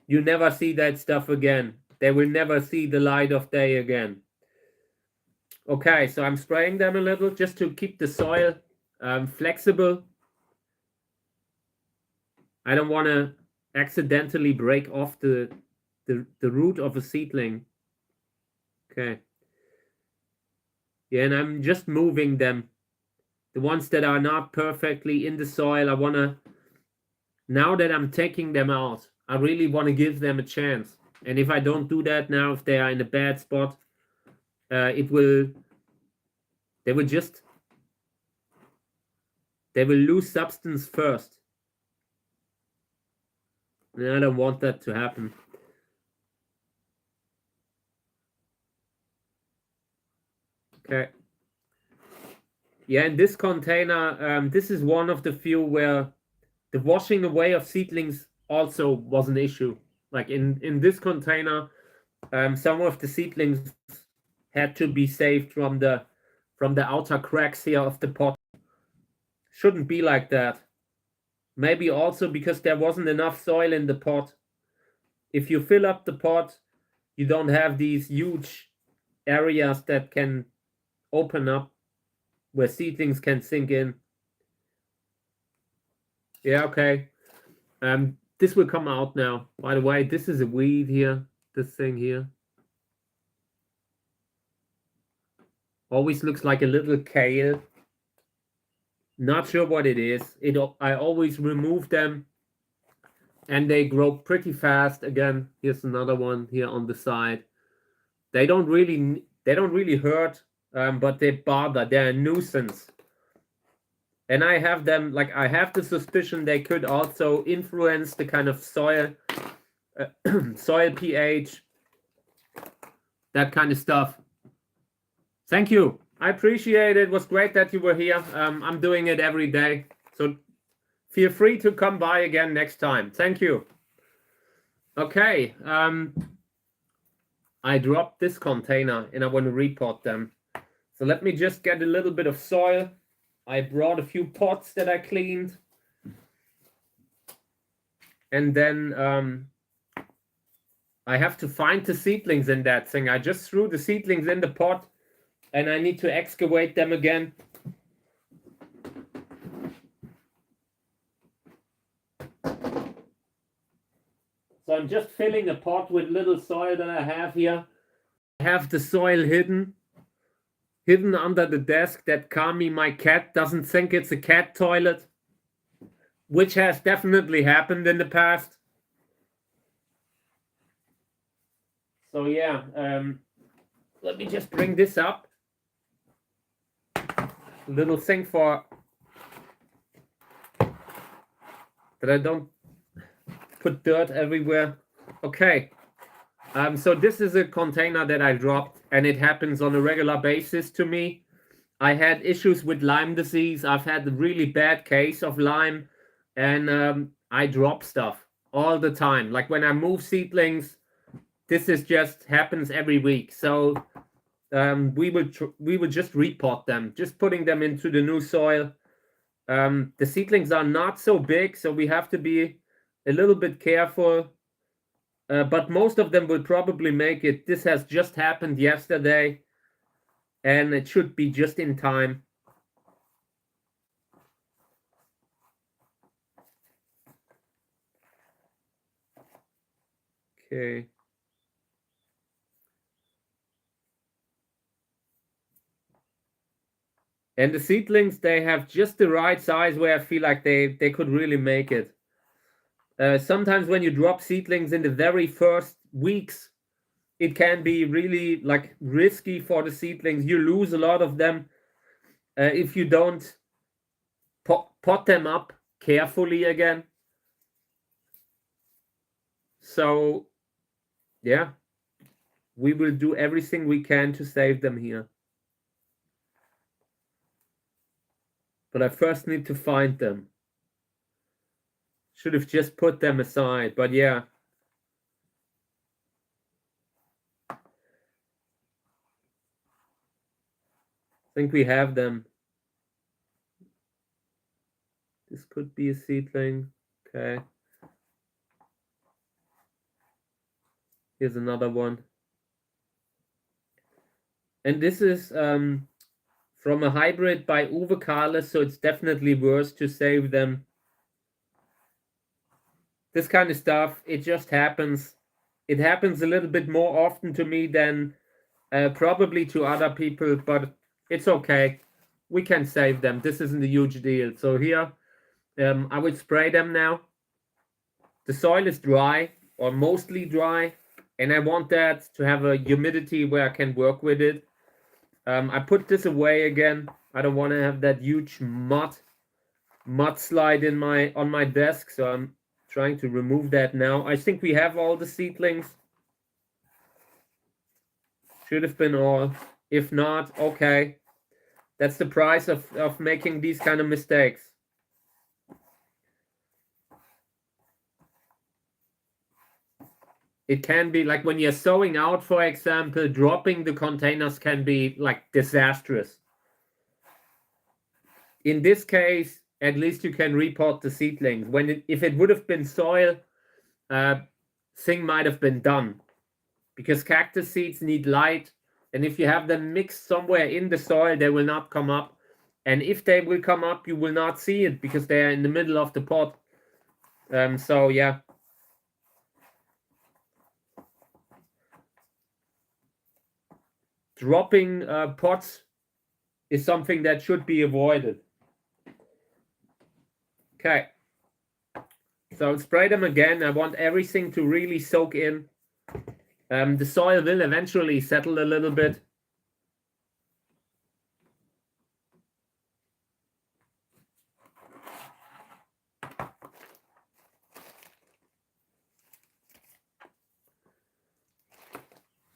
You never see that stuff again. They will never see the light of day again. Okay, so I'm spraying them a little just to keep the soil flexible. I don't want to accidentally break off the root of a seedling. Okay. Yeah, and I'm just moving them. The ones that are not perfectly in the soil, I want to... Now that I'm taking them out, I really want to give them a chance. And if I don't do that now, if they are in a bad spot, they will lose substance first. And I don't want that to happen. Okay. Yeah, in this container, this is one of the few where the washing away of seedlings also was an issue. Like in this container, some of the seedlings had to be saved from the outer cracks here of the pot. Shouldn't be like that. Maybe also because there wasn't enough soil in the pot. If you fill up the pot, you don't have these huge areas that can open up where seedlings can sink in. Yeah, okay. This will come out now. By the way, this is a weed here. This thing here. Always looks like a little kale. Not sure what it is. I always remove them and they grow pretty fast. Again, here's another one here on the side. They don't really hurt, but they bother. They're a nuisance. And I have them, like, I have the suspicion they could also influence the kind of soil, soil pH, that kind of stuff. Thank you. I appreciate it. It was great that you were here. I'm doing it every day. So feel free to come by again next time. Thank you. Okay. I dropped this container and I want to repot them. So let me just get a little bit of soil. I brought a few pots that I cleaned. And then I have to find the seedlings in that thing. I just threw the seedlings in the pot and I need to excavate them again. So I'm just filling a pot with little soil that I have here. I have the soil hidden under the desk that Kami, my cat, doesn't think it's a cat toilet, which has definitely happened in the past. So yeah, let me just bring this up. Little thing for that I don't put dirt everywhere. Okay. So this is a container that I dropped, and it happens on a regular basis to me. I had issues with Lyme disease. I've had a really bad case of Lyme, and I drop stuff all the time. Like when I move seedlings, this is just happens every week. So we will just repot them, just putting them into the new soil. The seedlings are not so big, so we have to be a little bit careful. But most of them will probably make it. This has just happened yesterday, and it should be just in time. Okay. And the seedlings, they have just the right size where I feel like they could really make it. Sometimes when you drop seedlings in the very first weeks, it can be really like risky for the seedlings. You lose a lot of them if you don't pot them up carefully again. So yeah, we will do everything we can to save them here. But I first need to find them. Should have just put them aside, but yeah. I think we have them. This could be a seedling. Okay. Here's another one. And this is from a hybrid by Uwe Carles, so it's definitely worth to save them. This kind of stuff, it just happens. It happens a little bit more often to me than probably to other people, but it's okay. We can save them. This isn't a huge deal. So here, I will spray them now. The soil is dry, or mostly dry, and I want that to have a humidity where I can work with it. I put this away again. I don't want to have that huge mudslide on my desk, so I'm trying to remove that now. I think we have all the seedlings. Should have been all. If not, okay. That's the price of making these kind of mistakes. It can be like when you're sowing out, for example, dropping the containers can be like disastrous. In this case, at least you can repot the seedlings. If it would have been soil, thing might have been done, because cactus seeds need light, and if you have them mixed somewhere in the soil, they will not come up. And if they will come up, you will not see it because they are in the middle of the pot. So yeah. Dropping pots is something that should be avoided. Okay. So I'll spray them again. I want everything to really soak in. The soil will eventually settle a little bit.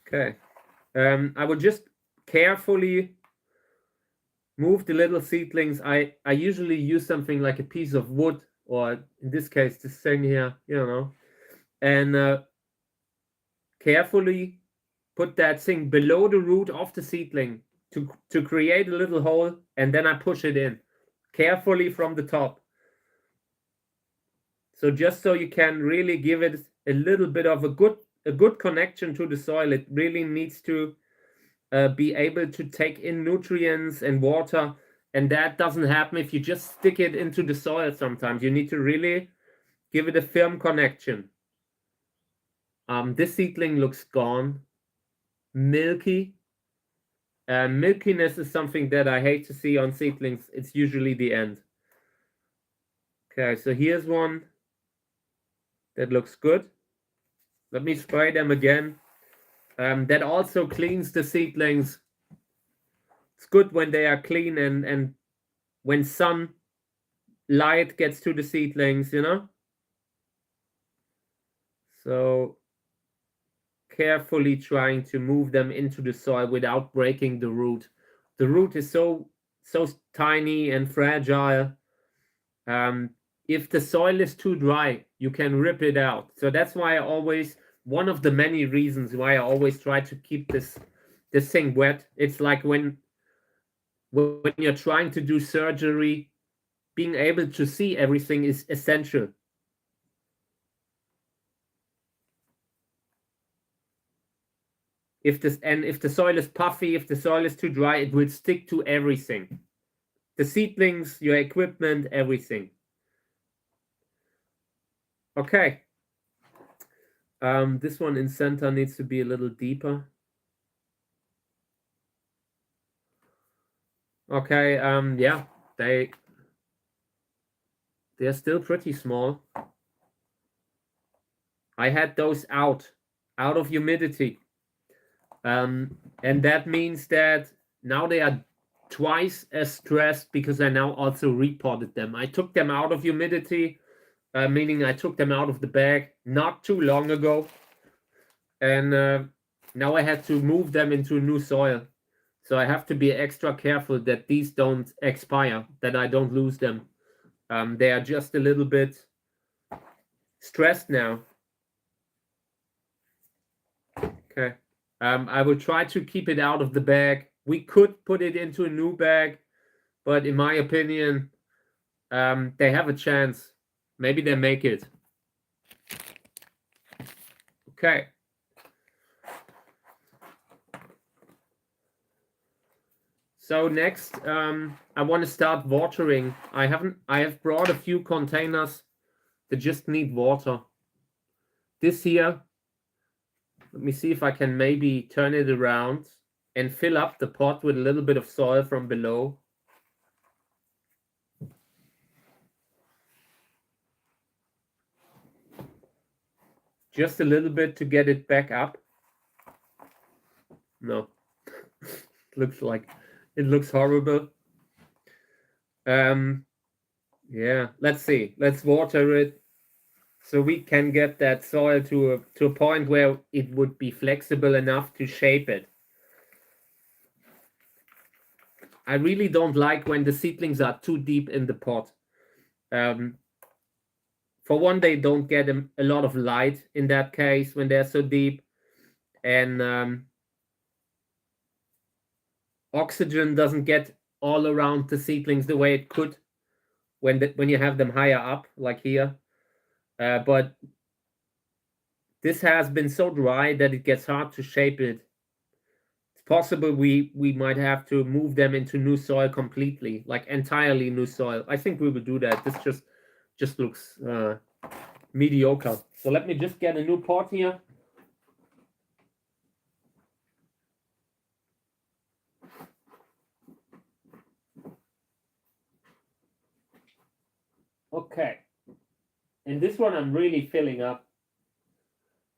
Okay. I will just carefully move the little seedlings. I usually use something like a piece of wood, or in this case, this thing here, you know, and carefully put that thing below the root of the seedling to create a little hole, and then I push it in carefully from the top. So just so you can really give it a little bit of a good connection to the soil. It really needs to be able to take in nutrients and water, and that doesn't happen if you just stick it into the soil. Sometimes you need to really give it a firm connection. This seedling looks gone, milky. Milkiness is something that I hate to see on seedlings. It's usually the end. Okay, so here's one that looks good. Let me spray them again. That also cleans the seedlings. It's good when they are clean and when sun light gets to the seedlings, you know. So carefully trying to move them into the soil without breaking the root. The root is so tiny and fragile. If the soil is too dry, you can rip it out. So that's why I always, one of the many reasons why I always try to keep this thing wet. It's like when you're trying to do surgery, being able to see everything is essential. If the soil is puffy, if the soil is too dry, it will stick to everything. The seedlings, your equipment, everything. Okay. This one in center needs to be a little deeper. Okay, yeah, they're still pretty small. I had those out of humidity. And that means that now they are twice as stressed because I now also repotted them. I took them out of humidity, meaning I took them out of the bag not too long ago. And now I had to move them into new soil. So I have to be extra careful that these don't expire, that I don't lose them. They are just a little bit stressed now. Okay. I will try to keep it out of the bag. We could put it into a new bag, but in my opinion, they have a chance. Maybe they make it. Okay. So next, I want to start watering. I have brought a few containers that just need water. This here, let me see if I can maybe turn it around and fill up the pot with a little bit of soil from below. Just a little bit to get it back up. No, it looks horrible. Yeah, let's see. Let's water it so we can get that soil to a point where it would be flexible enough to shape it. I really don't like when the seedlings are too deep in the pot. For one, they don't get a lot of light in that case when they're so deep, and oxygen doesn't get all around the seedlings the way it could when you have them higher up, like here. But this has been so dry that it gets hard to shape it. It's possible we might have to move them into new soil completely, like entirely new soil. I think we will do that. This just looks mediocre. So let me just get a new pot here. Okay. And this one I'm really filling up.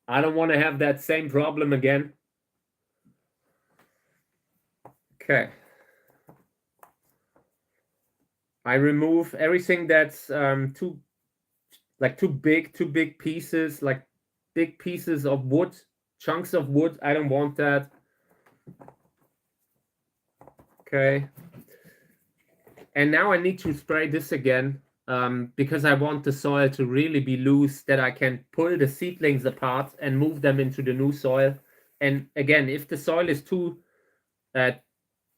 I don't want to have that same problem again. Okay. I remove everything that's too big pieces, like big pieces of wood, chunks of wood. I don't want that. Okay. And now I need to spray this again because I want the soil to really be loose, that I can pull the seedlings apart and move them into the new soil. And again, if the soil is too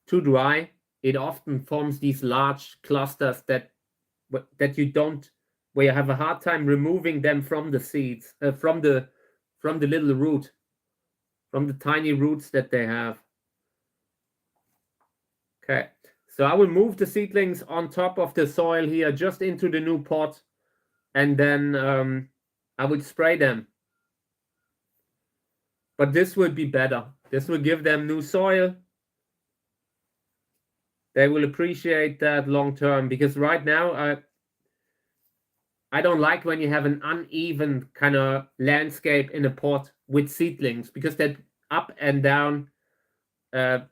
dry, it often forms these large clusters that you don't, where you have a hard time removing them from the seeds, from the little root, from the tiny roots that they have. Okay, so I will move the seedlings on top of the soil here, just into the new pot, and then I will spray them. But this will be better. This will give them new soil. They will appreciate that long term, because right now I don't like when you have an uneven kind of landscape in a pot with seedlings, because that up and down the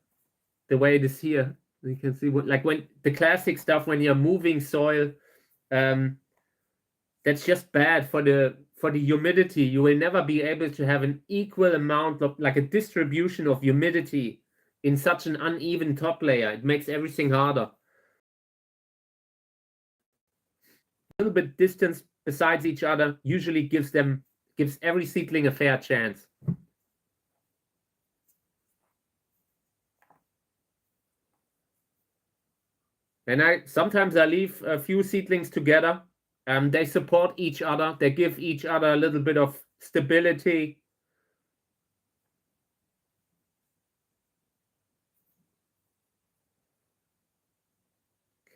way it is here. You can see what, like when the classic stuff, when you're moving soil, that's just bad for the humidity. You will never be able to have an equal amount of, like, a distribution of humidity in such an uneven top layer. It makes everything harder. A little bit distance besides each other usually gives every seedling a fair chance. And sometimes I leave a few seedlings together. They support each other. They give each other a little bit of stability.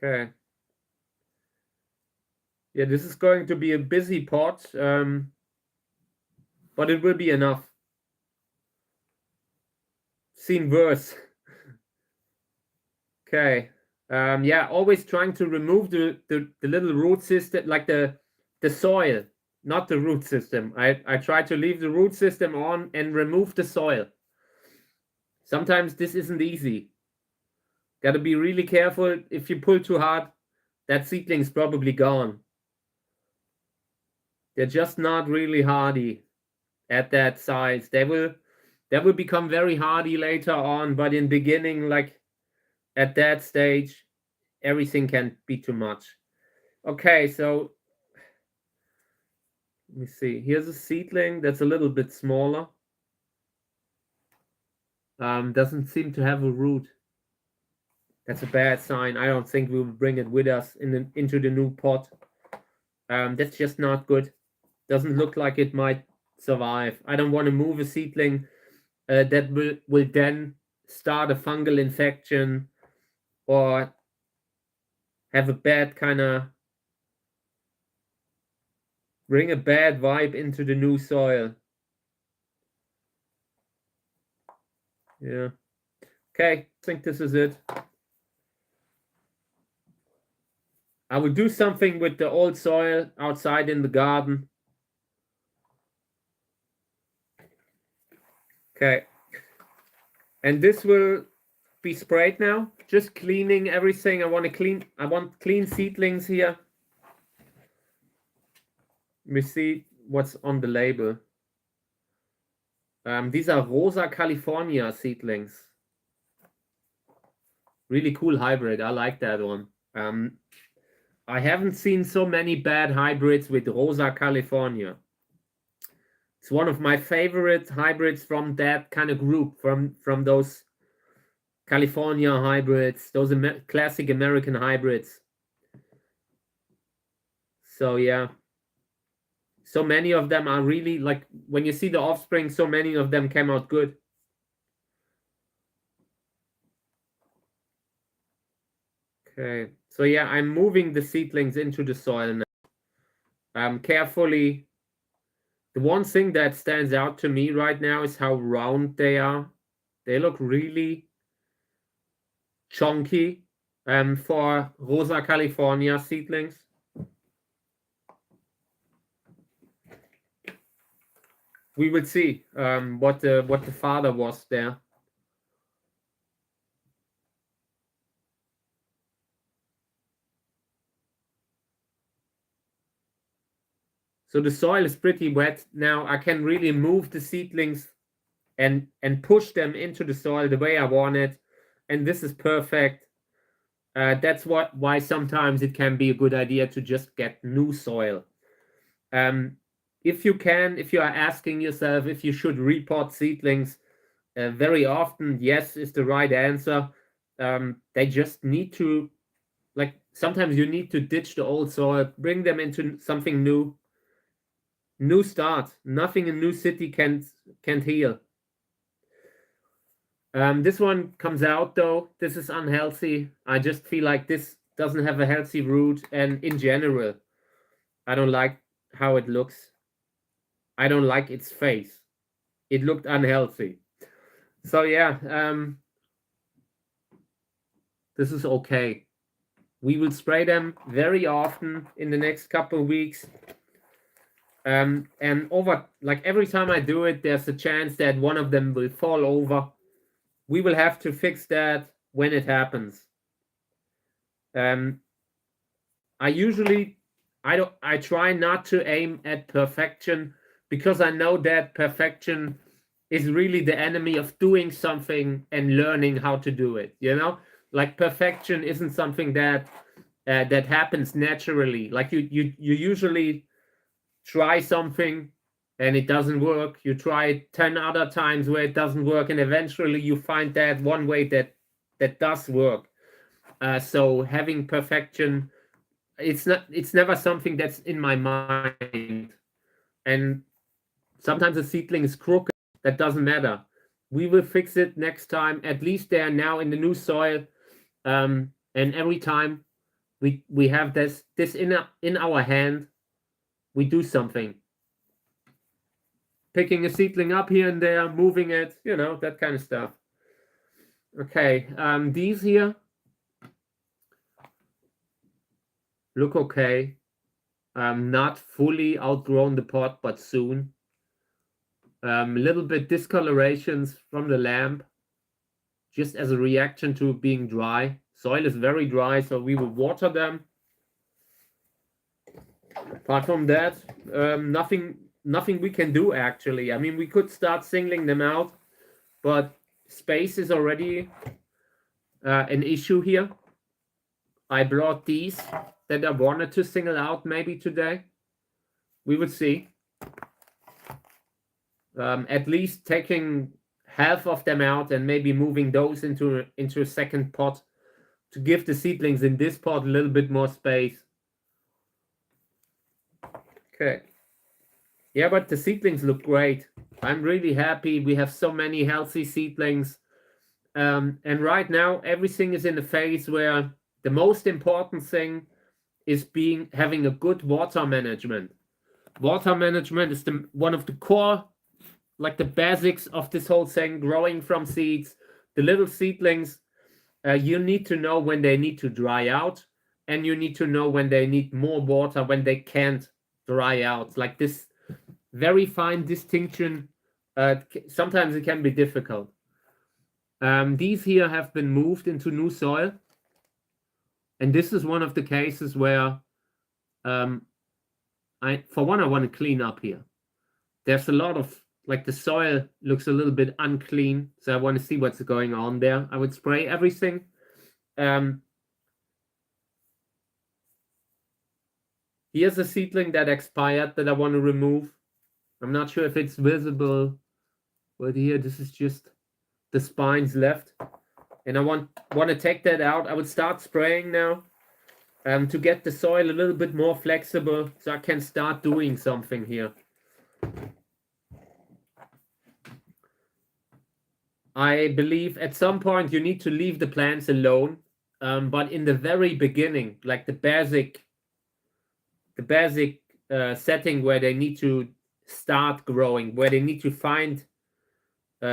Okay. Yeah, this is going to be a busy pot, but it will be enough. Seen worse. Okay. Yeah, always trying to remove the little root system, like the soil, not the root system. I try to leave the root system on and remove the soil. Sometimes this isn't easy. Got to be really careful. If you pull too hard, that seedling's probably gone. They're just not really hardy at that size. They will become very hardy later on, but in beginning, like at that stage, everything can be too much. Okay, so let me see. Here's a seedling that's a little bit smaller. Doesn't seem to have a root. That's a bad sign. I don't think we will bring it with us into the new pot. That's just not good. Doesn't look like it might survive. I don't want to move a seedling that will then start a fungal infection or have a bad kind of, bring a bad vibe into the new soil. Yeah. Okay, I think this is it. I will do something with the old soil outside in the garden. Okay. And this will be sprayed now. Just cleaning everything. I want clean seedlings here. Let me see what's on the label. These are Rosa California seedlings. Really cool hybrid. I like that one. I haven't seen so many bad hybrids with Rosa California. It's one of my favorite hybrids from that kind of group, from those California hybrids, those classic American hybrids. So yeah, so many of them are really, like, when you see the offspring, so many of them came out good. Okay, so yeah, I'm moving the seedlings into the soil now. Carefully. The one thing that stands out to me right now is how round they are. They look really chunky for Rosa California seedlings. We will see what the father was there. So the soil is pretty wet now. I can really move the seedlings and push them into the soil the way I want it. And this is perfect. That's why sometimes it can be a good idea to just get new soil. If you are asking yourself if you should repot seedlings, very often yes is the right answer. They just need to, like, sometimes you need to ditch the old soil, bring them into something new. New start. Nothing in new city can't heal. This one comes out though. This is unhealthy. I just feel like this doesn't have a healthy root, and in general, I don't like how it looks. I don't like its face. It looked unhealthy. So yeah, this is okay. We will spray them very often in the next couple of weeks. And over, like, every time I do it, there's a chance that one of them will fall over. We will have to fix that when it happens. I try not to aim at perfection, because I know that perfection is really the enemy of doing something and learning how to do it. Like, perfection isn't something that happens naturally. Like, you usually try something and it doesn't work. You try it 10 other times where it doesn't work, and eventually you find that one way that does work. So having perfection, it's never something that's in my mind. And sometimes a seedling is crooked. That doesn't matter. We will fix it next time. At least they are now in the new soil. And every time we have this in our hand, we do something. Picking a seedling up here and there, moving it, that kind of stuff. Okay, these here look okay. Not fully outgrown the pot, but soon. A little bit discolorations from the lamp, just as a reaction to being dry. Soil is very dry, so we will water them. Apart from that, nothing we can do, actually. I mean, we could start singling them out, but space is already an issue here. I brought these that I wanted to single out maybe today. We will see. At least taking half of them out and maybe moving those into a second pot to give the seedlings in this pot a little bit more space. Okay. Yeah, but the seedlings look great. I'm really happy. We have so many healthy seedlings. And right now, everything is in a phase where the most important thing is having a good water management. Water management is one of the core, like the basics of this whole thing, growing from seeds. The little seedlings, you need to know when they need to dry out, and you need to know when they need more water, when they can't dry out. Like, this very fine distinction, sometimes it can be difficult. These here have been moved into new soil, and this is one of the cases where I want to clean up here. There's a lot of, like, the soil looks a little bit unclean, so I want to see what's going on there. I would spray everything. Here's a seedling that expired that I want to remove. I'm not sure if it's visible, but here, this is just the spines left, and I want to take that out. I would start spraying now to get the soil a little bit more flexible, so I can start doing something here. I believe at some point you need to leave the plants alone, but in the very beginning, like the basic setting where they need to start growing, where they need to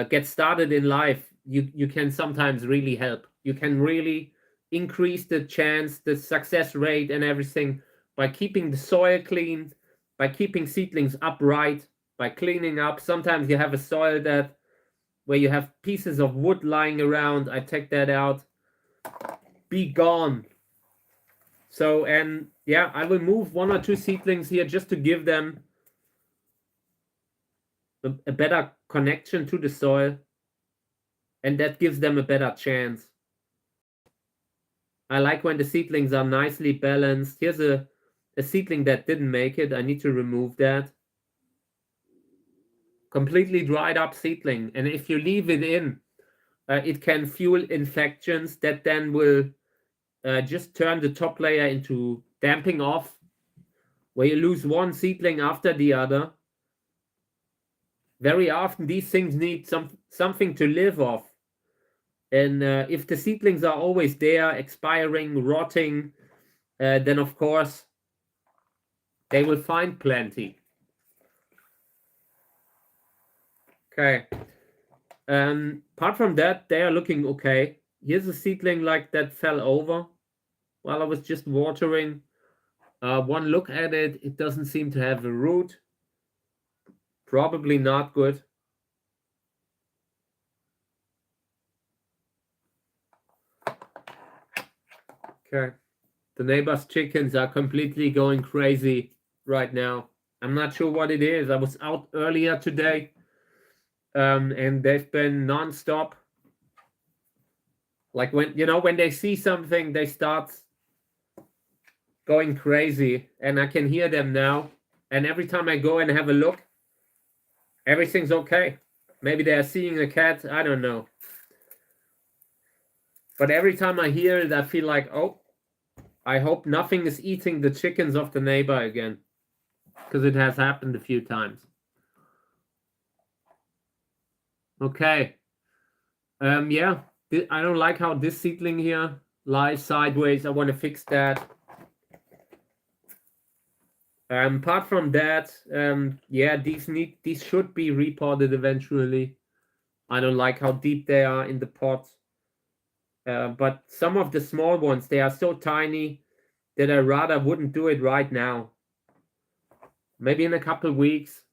get started in life, you can sometimes really help. You can really increase the chance, the success rate and everything by keeping the soil clean, by keeping seedlings upright, by cleaning up. Sometimes you have a soil where you have pieces of wood lying around. I take that out. Be gone. So, and yeah, I will move 1 or 2 seedlings here just to give them a better connection to the soil, and that gives them a better chance. I like when the seedlings are nicely balanced. Here's a seedling that didn't make it. I need to remove that. Completely dried up seedling. And if you leave it in, it can fuel infections that then will just turn the top layer into damping off, where you lose one seedling after the other. Very often these things need something to live off. And if the seedlings are always there, expiring, rotting, then of course they will find plenty. Okay. Apart from that, they are looking okay. Here's a seedling like that fell over while I was just watering. One look at it, it doesn't seem to have a root. Probably not good. Okay. The neighbor's chickens are completely going crazy right now. I'm not sure what it is. I was out earlier today, and they've been non-stop. Like when they see something, they start going crazy, and I can hear them now. And every time I go and have a look, everything's okay. Maybe they're seeing a cat. I don't know. But every time I hear it, I feel like, oh, I hope nothing is eating the chickens of the neighbor again, because it has happened a few times. Okay. Yeah, I don't like how this seedling here lies sideways. I want to fix that. Apart from that, yeah, these should be repotted eventually. I don't like how deep they are in the pot. But some of the small ones, they are so tiny that I rather wouldn't do it right now. Maybe in a couple of weeks.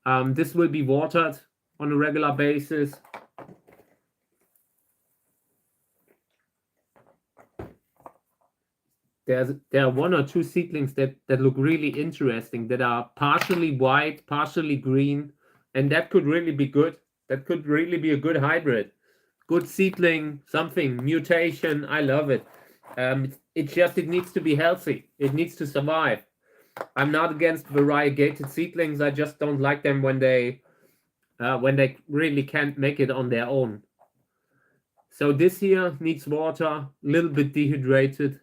This will be watered on a regular basis. There are one or two seedlings that look really interesting, that are partially white, partially green, and that could really be good. That could really be a good hybrid. Good seedling, something, mutation. I love it. It needs to be healthy. It needs to survive. I'm not against variegated seedlings. I just don't like them when they really can't make it on their own. So this here needs water, a little bit dehydrated.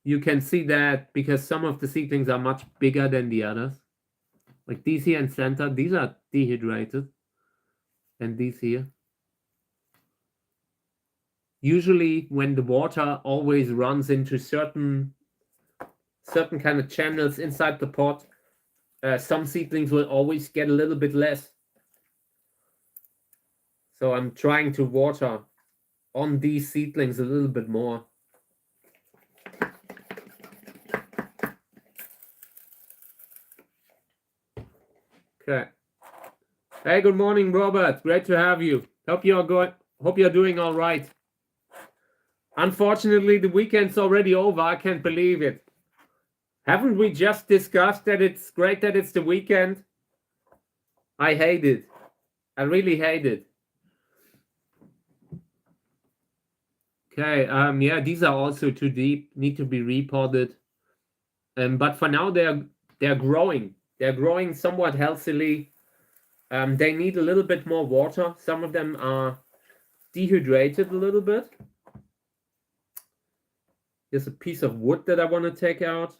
You can see that because some of the seedlings are much bigger than the others. Like these here in center, these are dehydrated. And these here. Usually when the water always runs into certain kind of channels inside the pot, some seedlings will always get a little bit less. So I'm trying to water on these seedlings a little bit more. Okay. Hey, good morning, Robert. Great to have you. Hope you're doing all right. Unfortunately, the weekend's already over. I can't believe it. Haven't we just discussed that it's great that it's the weekend? I hate it. I really hate it. Okay, yeah, these are also too deep, need to be repotted. But for now, they're growing. They're growing somewhat healthily. They need a little bit more water. Some of them are dehydrated a little bit. There's a piece of wood that I want to take out.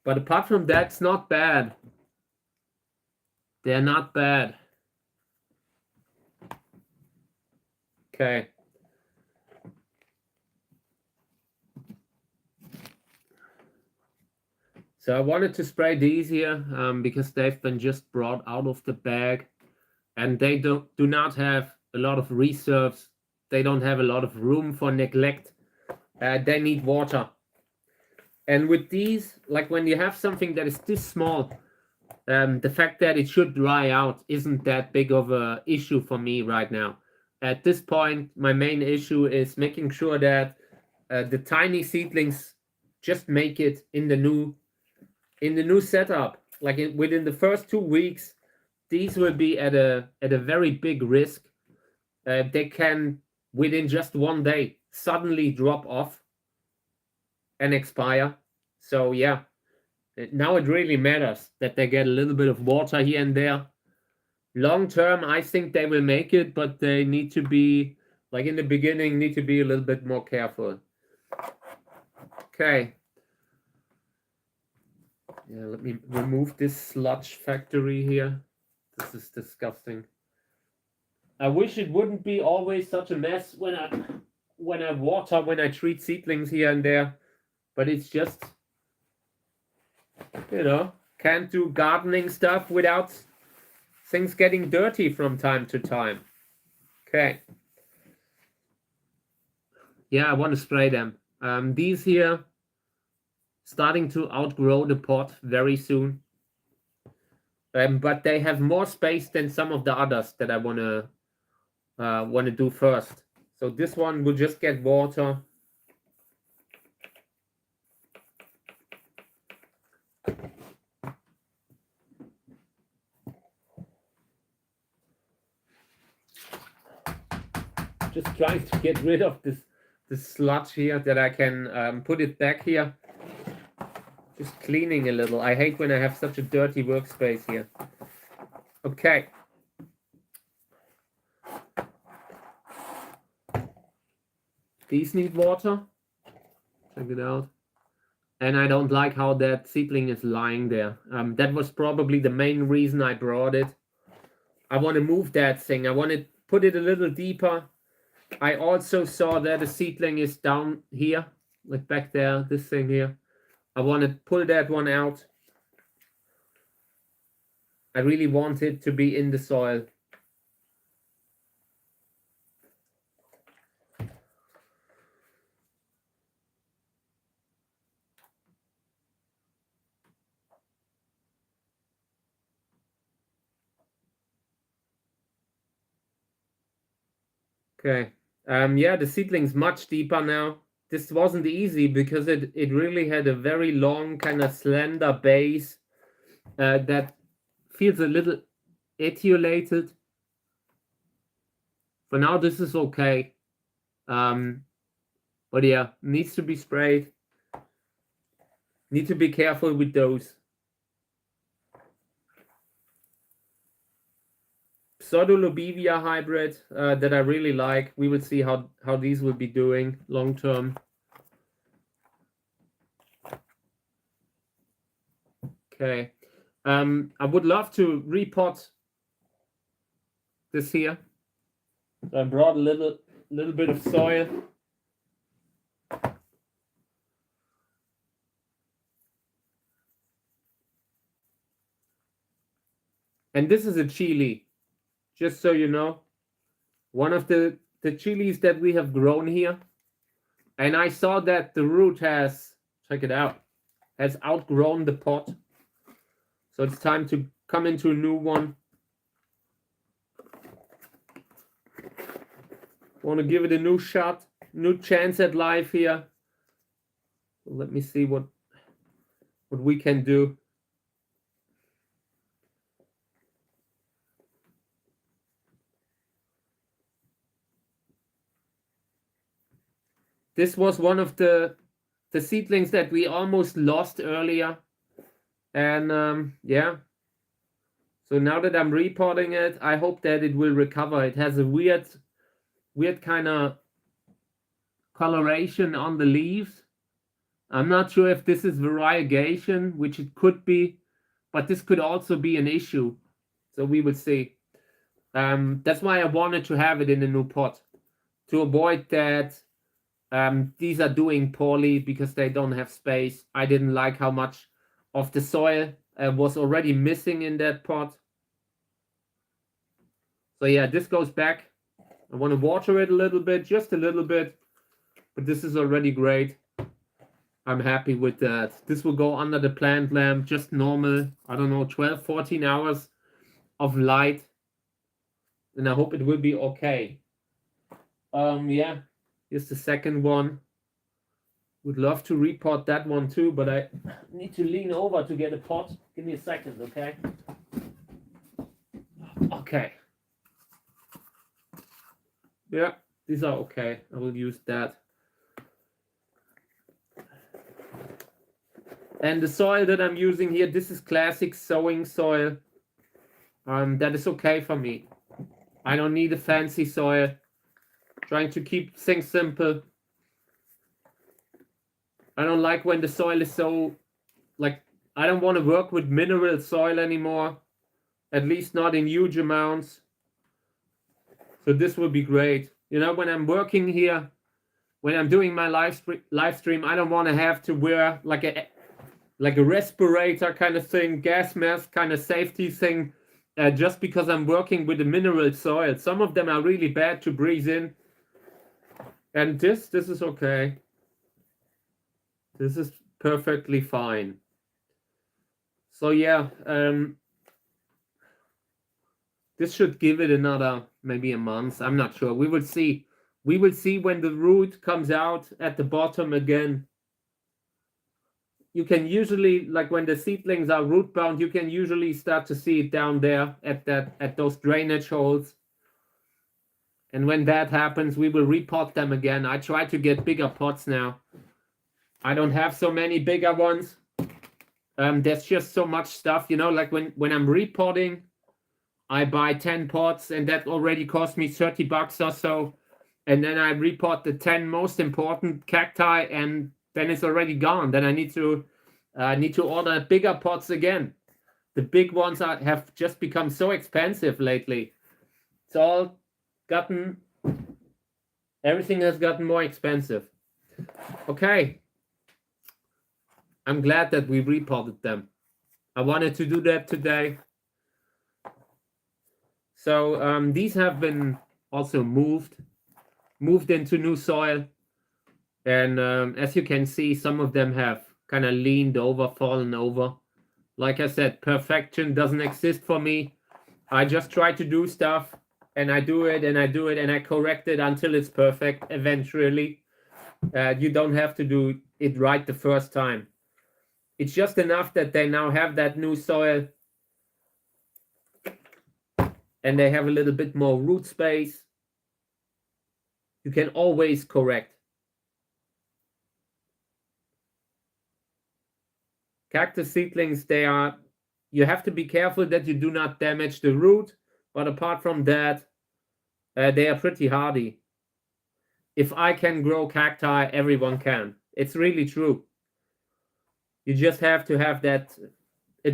But apart from that, it's not bad. They're not bad. Okay. So I wanted to spray these here because they've been just brought out of the bag, and they do not have a lot of reserves. They don't have a lot of room for neglect. They need water. And with these, like when you have something that is this small, the fact that it should dry out isn't that big of an issue for me right now. At this point, my main issue is making sure that the tiny seedlings just make it in the new setup. Like within the first 2 weeks, these will be at a very big risk. They can within just one day suddenly drop off and expire. So yeah, now it really matters that they get a little bit of water here and there. Long term, I think they will make it, but they need to be, like in the beginning, need to be a little bit more careful. Okay. Yeah, let me remove this sludge factory here. This is disgusting. I wish it wouldn't be always such a mess when I water, when I treat seedlings here and there, but it's just, you know, can't do gardening stuff without things getting dirty from time to time. Okay. Yeah, I want to spray them. These here starting to outgrow the pot very soon. But they have more space than some of the others that I want to do first. So this one will just get water. Just trying to get rid of this sludge here that I can put it back here. Just cleaning a little. I hate when I have such a dirty workspace here. Okay. These need water. Check it out. And I don't like how that seedling is lying there. That was probably the main reason I brought it. I want to move that thing. I want to put it a little deeper. I also saw that the seedling is down here, like back there, this thing here. I want to pull that one out. I really want it to be in the soil. Okay. Yeah, the seedling's much deeper now. This wasn't easy because it really had a very long, kind of slender base that feels a little etiolated. For now, this is okay. But yeah, needs to be sprayed. Need to be careful with those. Pseudolobivia hybrid that I really like. We will see how these will be doing long term. Okay. I would love to repot this here. So I brought a little bit of soil. And this is a chili, just so you know. One of the chilies that we have grown here. And I saw that the root has, check it out, has outgrown the pot. So it's time to come into a new one. Want to give it a new shot, new chance at life here. Let me see what we can do. This was one of the seedlings that we almost lost earlier. And yeah. So now that I'm repotting it, I hope that it will recover. It has a weird kind of coloration on the leaves. I'm not sure if this is variegation, which it could be, but this could also be an issue. So we will see. That's why I wanted to have it in a new pot, to avoid that these are doing poorly because they don't have space. I didn't like how much of the soil was already missing in that pot. So yeah, this goes back. I want to water it a little bit, just a little bit, but this is already great. I'm happy with that. This will go under the plant lamp, just normal, I don't know, 12, 14 hours of light. And I hope it will be okay. Yeah, here's the second one. Would love to repot that one too, but I need to lean over to get a pot. Give me a second, okay? Okay. Yeah, These are okay. I will use that. And the soil that I'm using here, this is classic sowing soil. That is okay for me. I don't need a fancy soil. Trying to keep things simple. I don't like when the soil is so, like, I don't want to work with mineral soil anymore. At least not in huge amounts. So this will be great. You know, when I'm working here, when I'm doing my live stream, I don't want to have to wear like a respirator kind of thing, gas mask kind of safety thing, just because I'm working with the mineral soil. Some of them are really bad to breathe in. And this is okay. This is perfectly fine. So yeah, this should give it another maybe a month. I'm not sure. We will see. We will see when the root comes out at the bottom again. You can usually, like when the seedlings are root bound, you can usually start to see it down there at those drainage holes. And when that happens, we will repot them again. I try to get bigger pots now. I don't have so many bigger ones. There's just so much stuff, you know, like when I'm repotting, I buy 10 pots and that already cost me 30 bucks or so. And then I repot the 10 most important cacti and then it's already gone. Then I need to order bigger pots again. The big ones have just become so expensive lately. It's all gotten, everything has gotten more expensive. Okay. I'm glad that we repotted them. I wanted to do that today. So these have been also moved into new soil. And as you can see, some of them have kind of leaned over, fallen over. Like I said, perfection doesn't exist for me. I just try to do stuff and I do it and I do it and I correct it until it's perfect eventually. You don't have to do it right the first time. It's just enough that they now have that new soil and they have a little bit more root space. You can always correct. Cactus seedlings, you have to be careful that you do not damage the root, but apart from that, they are pretty hardy. If I can grow cacti, everyone can. It's really true. You just have to have a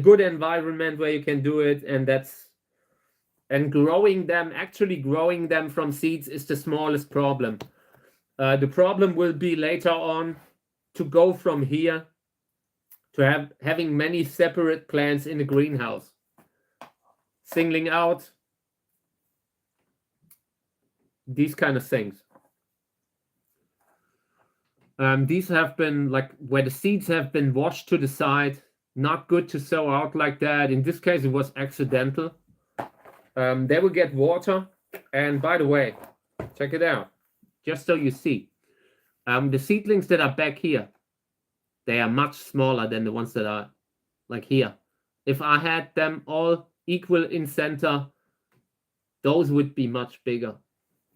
good environment where you can do it, and actually growing them from seeds is the smallest problem. The problem will be later on to go from here to having many separate plants in the greenhouse. Singling out these kind of things. These have been like where the seeds have been washed to the side. Not good to sow out like that. In this case, it was accidental. They will get water. And by the way, check it out. Just so you see. The seedlings that are back here, they are much smaller than the ones that are like here. If I had them all equal in center, those would be much bigger.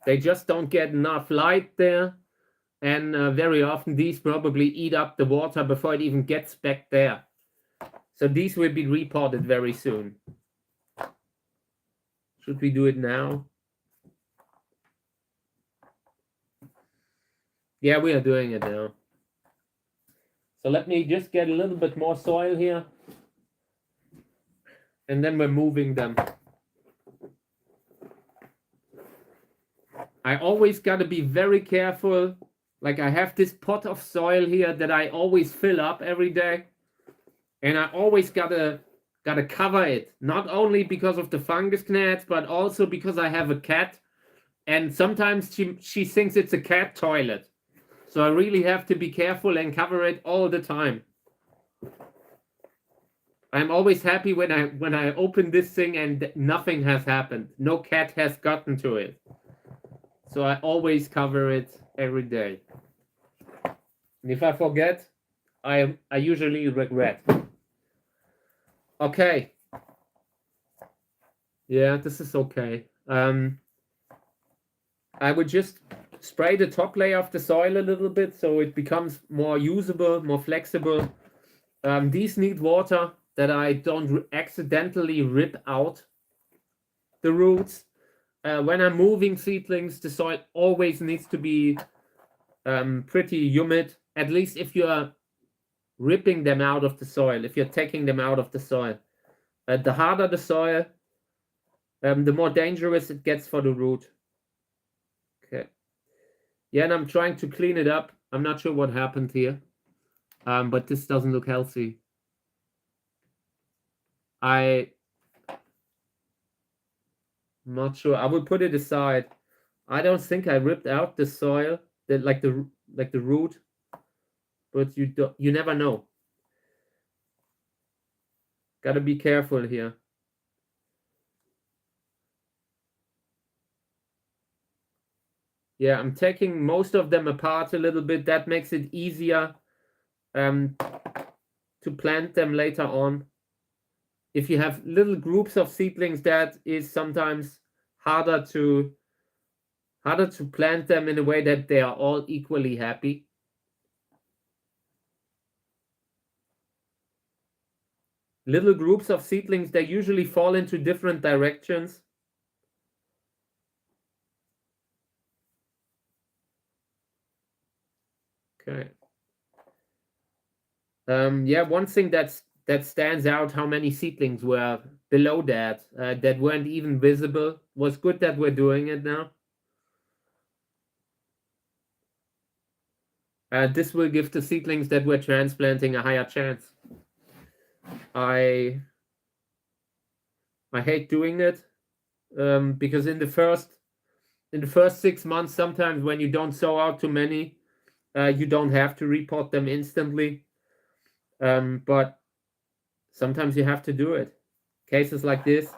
They just don't get enough light there. And very often these probably eat up the water before it even gets back there. So these will be repotted very soon. Should we do it now? Yeah, we are doing it now. So let me just get a little bit more soil here. And then we're moving them. I always got to be very careful. Like I have this pot of soil here that I always fill up every day. And I always gotta cover it. Not only because of the fungus gnats, but also because I have a cat. And sometimes she thinks it's a cat toilet. So I really have to be careful and cover it all the time. I'm always happy when I open this thing and nothing has happened. No cat has gotten to it. So I always cover it every day. And if I forget, I usually regret. Okay. Yeah, this is okay. I would just spray the top layer of the soil a little bit so it becomes more usable, more flexible. These need water that I don't accidentally rip out the roots. When I'm moving seedlings, the soil always needs to be pretty humid, at least if you're ripping them out of the soil, if you're taking them out of the soil. The harder the soil, the more dangerous it gets for the root. Okay. Yeah, and I'm trying to clean it up. I'm not sure what happened here, but this doesn't look healthy. I'm not sure. I will put it aside. I don't think I ripped out the soil, like the root, but you never know. Gotta be careful here. Yeah, I'm taking most of them apart a little bit. That makes it easier to plant them later on. If you have little groups of seedlings, that is sometimes harder to plant them in a way that they are all equally happy. Little groups of seedlings, they usually fall into different directions. Okay. Yeah, one thing that stands out, how many seedlings were below that that weren't even visible. Was good that we're doing it now. This will give the seedlings that we're transplanting a higher chance. I hate doing it because in the first 6 months, sometimes when you don't sow out too many, you don't have to repot them instantly. But sometimes you have to do it. Cases like this,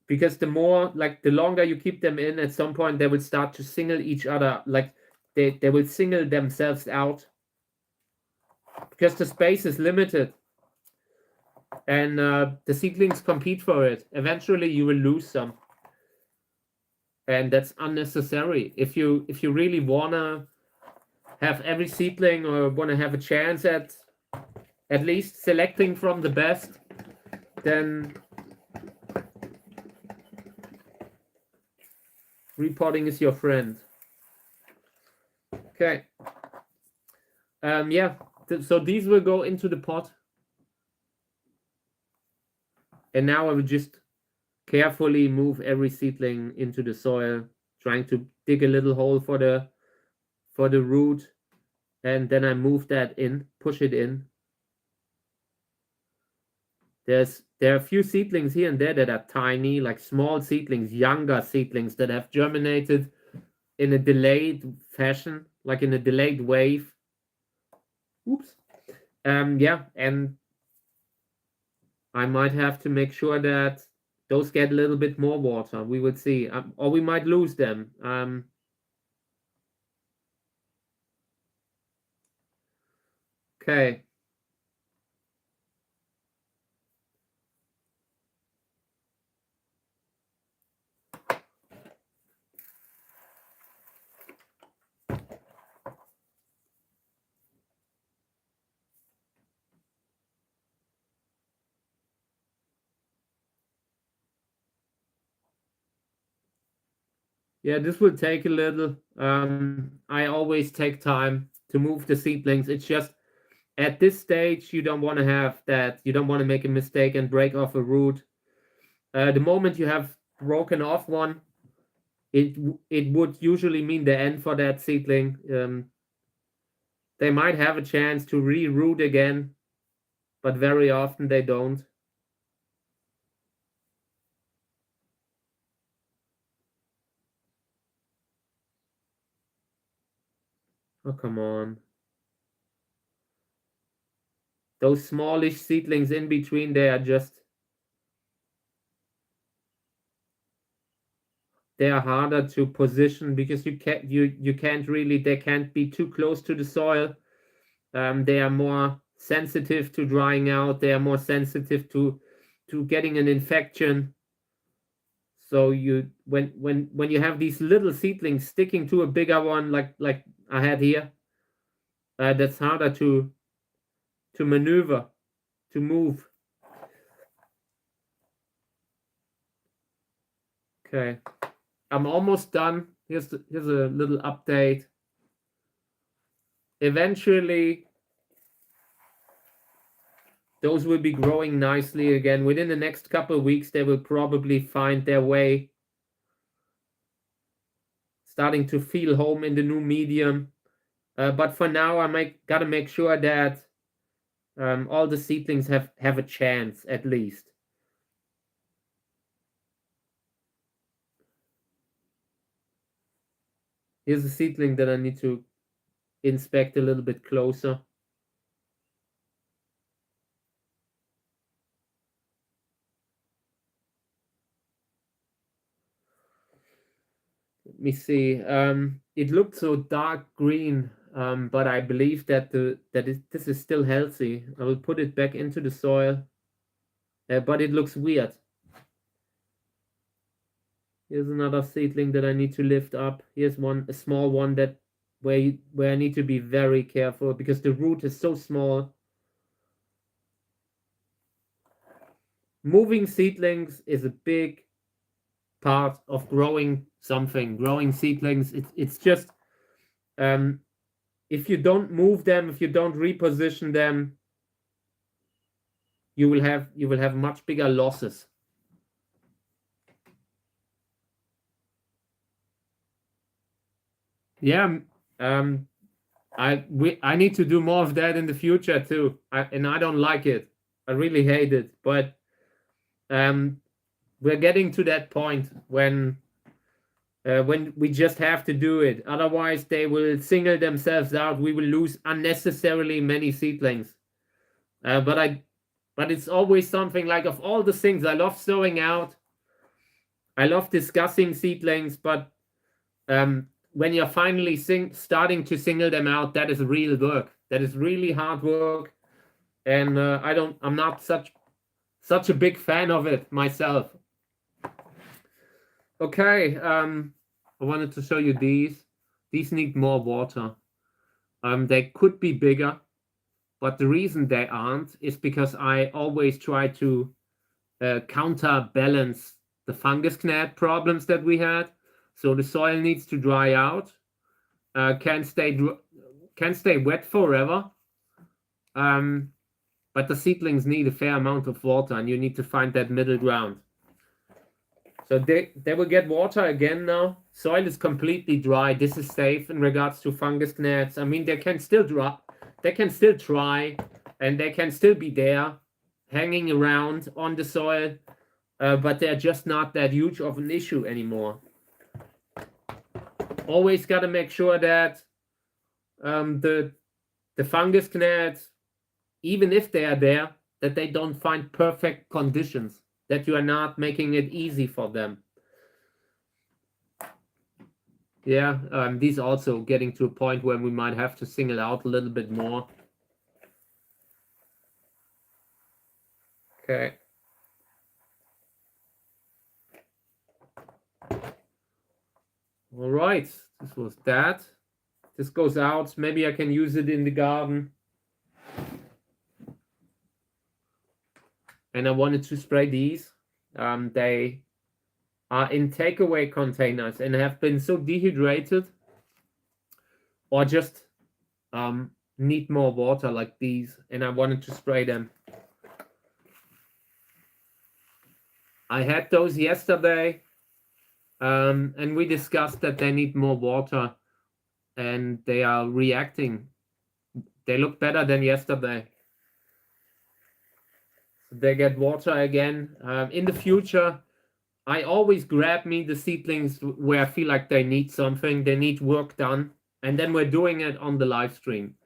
because the longer you keep them in, at some point they will start to single each other, like they will single themselves out because the space is limited and the seedlings compete for it. Eventually you will lose some, and that's unnecessary. If you really wanna have every seedling or wanna have a chance at least selecting from the best, then repotting is your friend. Okay. Yeah, so these will go into the pot. And now I will just carefully move every seedling into the soil, trying to dig a little hole for the root. And then I move that in, push it in. There are a few seedlings here and there that are tiny, like small seedlings, younger seedlings that have germinated in a delayed fashion, like in a delayed wave. Oops. Yeah, and I might have to make sure that those get a little bit more water. We will see, or we might lose them. Okay. Yeah, this will take a little. I always take time to move the seedlings. It's just at this stage, you don't want to have that. You don't want to make a mistake and break off a root. The moment you have broken off one, it would usually mean the end for that seedling. They might have a chance to re-root again, but very often they don't. Oh, come on. Those smallish seedlings in between, they are just, they are harder to position because you can't really, they can't be too close to the soil. They are more sensitive to drying out. They are more sensitive to getting an infection. So you when you have these little seedlings sticking to a bigger one like I had here, that's harder to maneuver, to move. Okay, I'm almost done. Here's a little update. Eventually, those will be growing nicely again. Within the next couple of weeks, they will probably find their way, starting to feel home in the new medium. But for now, I gotta make sure that all the seedlings have a chance at least. Here's a seedling that I need to inspect a little bit closer. Let me see. It looked so dark green, but I believe that this is still healthy. I will put it back into the soil, but it looks weird. Here's another seedling that I need to lift up. Here's a small one where I need to be very careful because the root is so small. Moving seedlings is a big part of growing something. Growing seedlings, it's just if you don't move them, if you don't reposition them, you will have much bigger losses. Yeah, I need to do more of that in the future too. And I don't like it. I really hate it. But we're getting to that point when we just have to do it. Otherwise, they will single themselves out. We will lose unnecessarily many seedlings. But it's always something like, of all the things, I love sowing out. I love discussing seedlings, but when you're finally starting to single them out, that is real work. That is really hard work, and I'm not such a big fan of it myself. Okay, I wanted to show you these. These need more water. They could be bigger, but the reason they aren't is because I always try to counterbalance the fungus gnat problems that we had. So the soil needs to dry out, can't stay wet forever, but the seedlings need a fair amount of water, and you need to find that middle ground. So they will get water again now. Soil is completely dry. This is safe in regards to fungus gnats. I mean, they can still try, and they can still be there, hanging around on the soil, but they're just not that huge of an issue anymore. Always got to make sure that the fungus gnats, even if they are there, that they don't find perfect conditions, that you are not making it easy for them. Yeah, these also getting to a point where we might have to single out a little bit more. Okay. All right, this was that. This goes out. Maybe I can use it in the garden. And I wanted to spray these. They are in takeaway containers and have been so dehydrated, or just need more water like these, and I wanted to spray them. I had those yesterday, and we discussed that they need more water, and they are reacting. They look better than yesterday. They get water again. In the future, I always grab me the seedlings where I feel like they need something, they need work done, and then we're doing it on the live stream.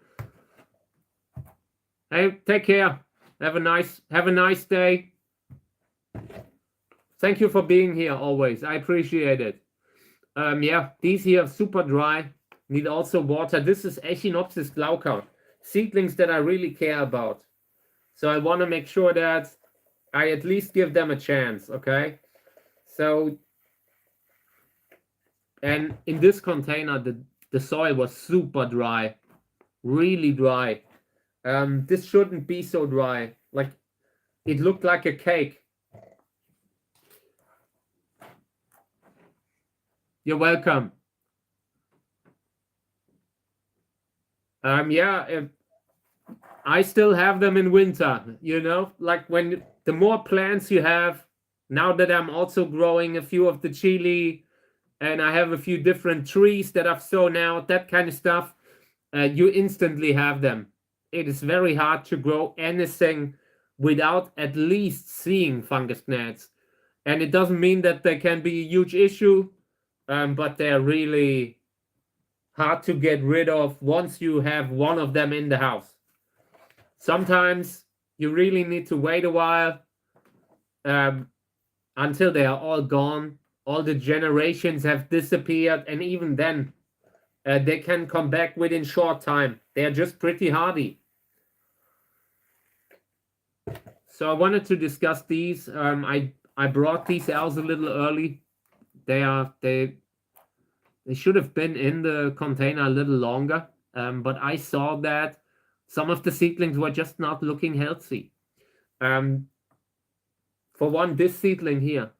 Hey, take care. Have a nice day. Thank you for being here always. I appreciate it. Yeah, these here are super dry. Need also water. This is Echinopsis glauca, seedlings that I really care about. So I want to make sure that I at least give them a chance, okay? So And in this container, the soil was super dry, really dry. This shouldn't be so dry. Like, it looked like a cake. You're welcome. Yeah, I still have them in winter, you know, like when the more plants you have, now that I'm also growing a few of the chili and I have a few different trees that I've sown out, that kind of stuff, you instantly have them. It is very hard to grow anything without at least seeing fungus gnats. And it doesn't mean that they can be a huge issue, but they're really hard to get rid of once you have one of them in the house. Sometimes you really need to wait a while until they are all gone. All the generations have disappeared, and even then, they can come back within short time. They are just pretty hardy. So I wanted to discuss these. I brought these out a little early. They should have been in the container a little longer, but I saw that some of the seedlings were just not looking healthy. For one, this seedling here,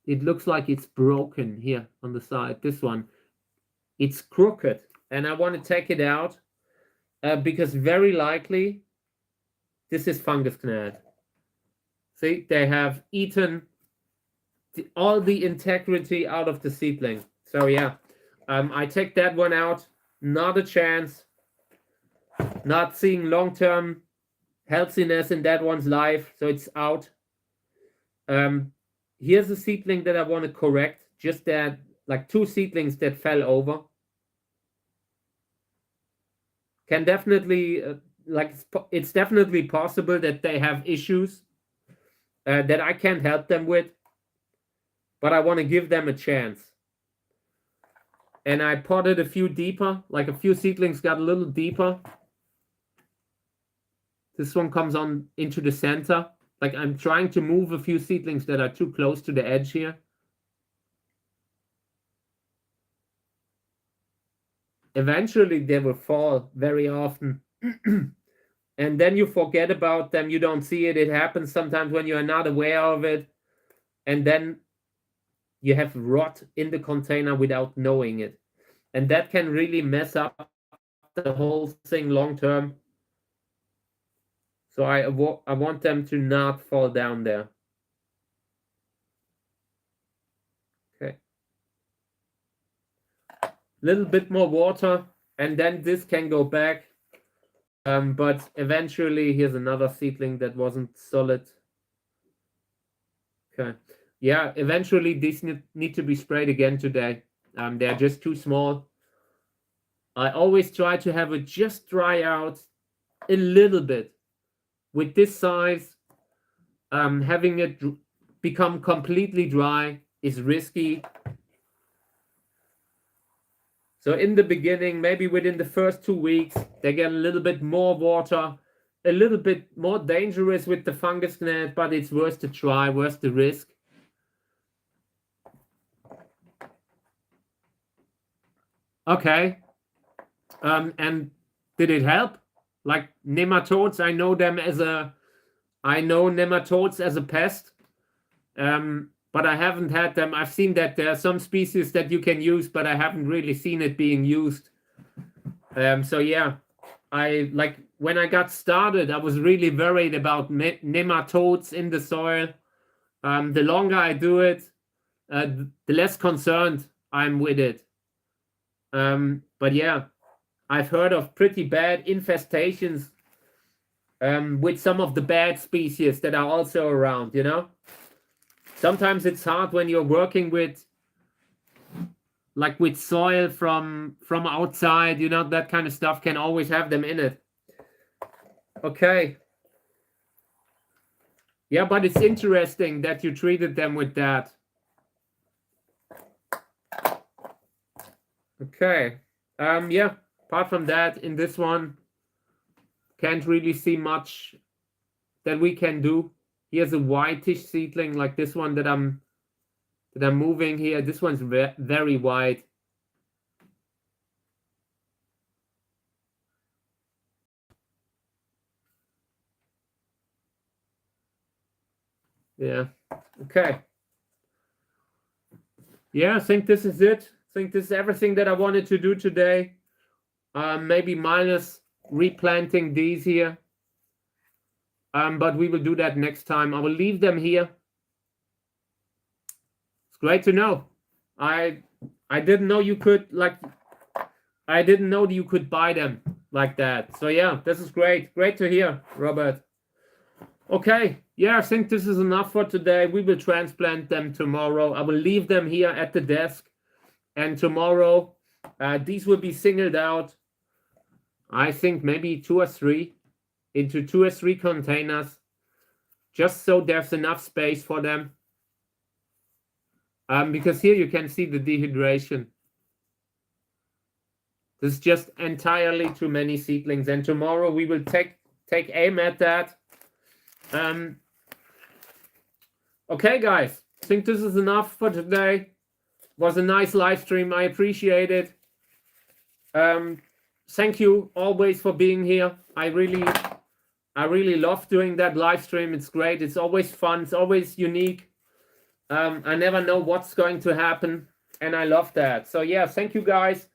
it looks like it's broken here on the side. This one, it's crooked, and I want to take it out because very likely this is fungus gnat. See, they have eaten all the integrity out of the seedling. So yeah, I take that one out. Not a chance. Not seeing long-term healthiness in that one's life, so it's out. Here's a seedling that I want to correct. Just that, like 2 seedlings that fell over. Can definitely, it's definitely possible that they have issues that I can't help them with, but I want to give them a chance. And I potted a few deeper, like a few seedlings got a little deeper. This one comes on into the center. Like I'm trying to move a few seedlings that are too close to the edge here. Eventually they will fall very often. And then you forget about them. You don't see it. It happens sometimes when you are not aware of it. And then you have rot in the container without knowing it. And that can really mess up the whole thing long term. So I want them to not fall down there. Okay. Little bit more water, and then this can go back. But eventually, here's another seedling that wasn't solid. Okay. Yeah, eventually these need to be sprayed again today. They're just too small. I always try to have it just dry out a little bit. With this size, having it become completely dry is risky. So in the beginning, maybe within the first 2 weeks, they get a little bit more water, a little bit more dangerous with the fungus gnat, but it's worth to try, worth the risk. Okay. And did it help? Like nematodes, I know nematodes as a pest, but I haven't had them. I've seen that there are some species that you can use, but I haven't really seen it being used. So yeah, when I got started, I was really worried about nematodes in the soil. The longer I do it, the less concerned I'm with it. But yeah, I've heard of pretty bad infestations with some of the bad species that are also around, you know? Sometimes it's hard when you're working with soil from outside, you know, that kind of stuff can always have them in it. Okay. Yeah, but it's interesting that you treated them with that. Okay. Yeah, apart from that, in this one, can't really see much that we can do. Here's a whitish seedling like this one that I'm that are moving here. This one's very wide. Yeah. Okay. Yeah, I think this is it. I think this is everything that I wanted to do today. Maybe minus replanting these here. But we will do that next time. I will leave them here. It's great to know. I didn't know you could I didn't know you could buy them like that. So yeah, this is great. Great to hear, Robert. Okay, yeah, I think this is enough for today. We will transplant them tomorrow. I will leave them here at the desk. And tomorrow, these will be singled out. I think maybe 2 or 3 into 2 or 3 containers, just so there's enough space for them. Because here you can see the dehydration. This is just entirely too many seedlings. And tomorrow we will take aim at that. Okay, guys, I think this is enough for today. It was a nice live stream. I appreciate it. Thank you always for being here. I really love doing that live stream. It's great. It's always fun. It's always unique. I never know what's going to happen, and I love that. So yeah, thank you guys.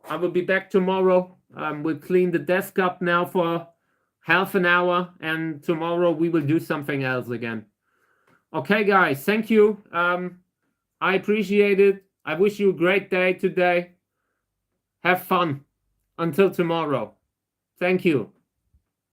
I will be back tomorrow. We'll clean the desk up now for half an hour, and tomorrow we will do something else again. Okay, guys, thank you. I appreciate it. I wish you a great day today. Have fun. Until tomorrow. Thank you.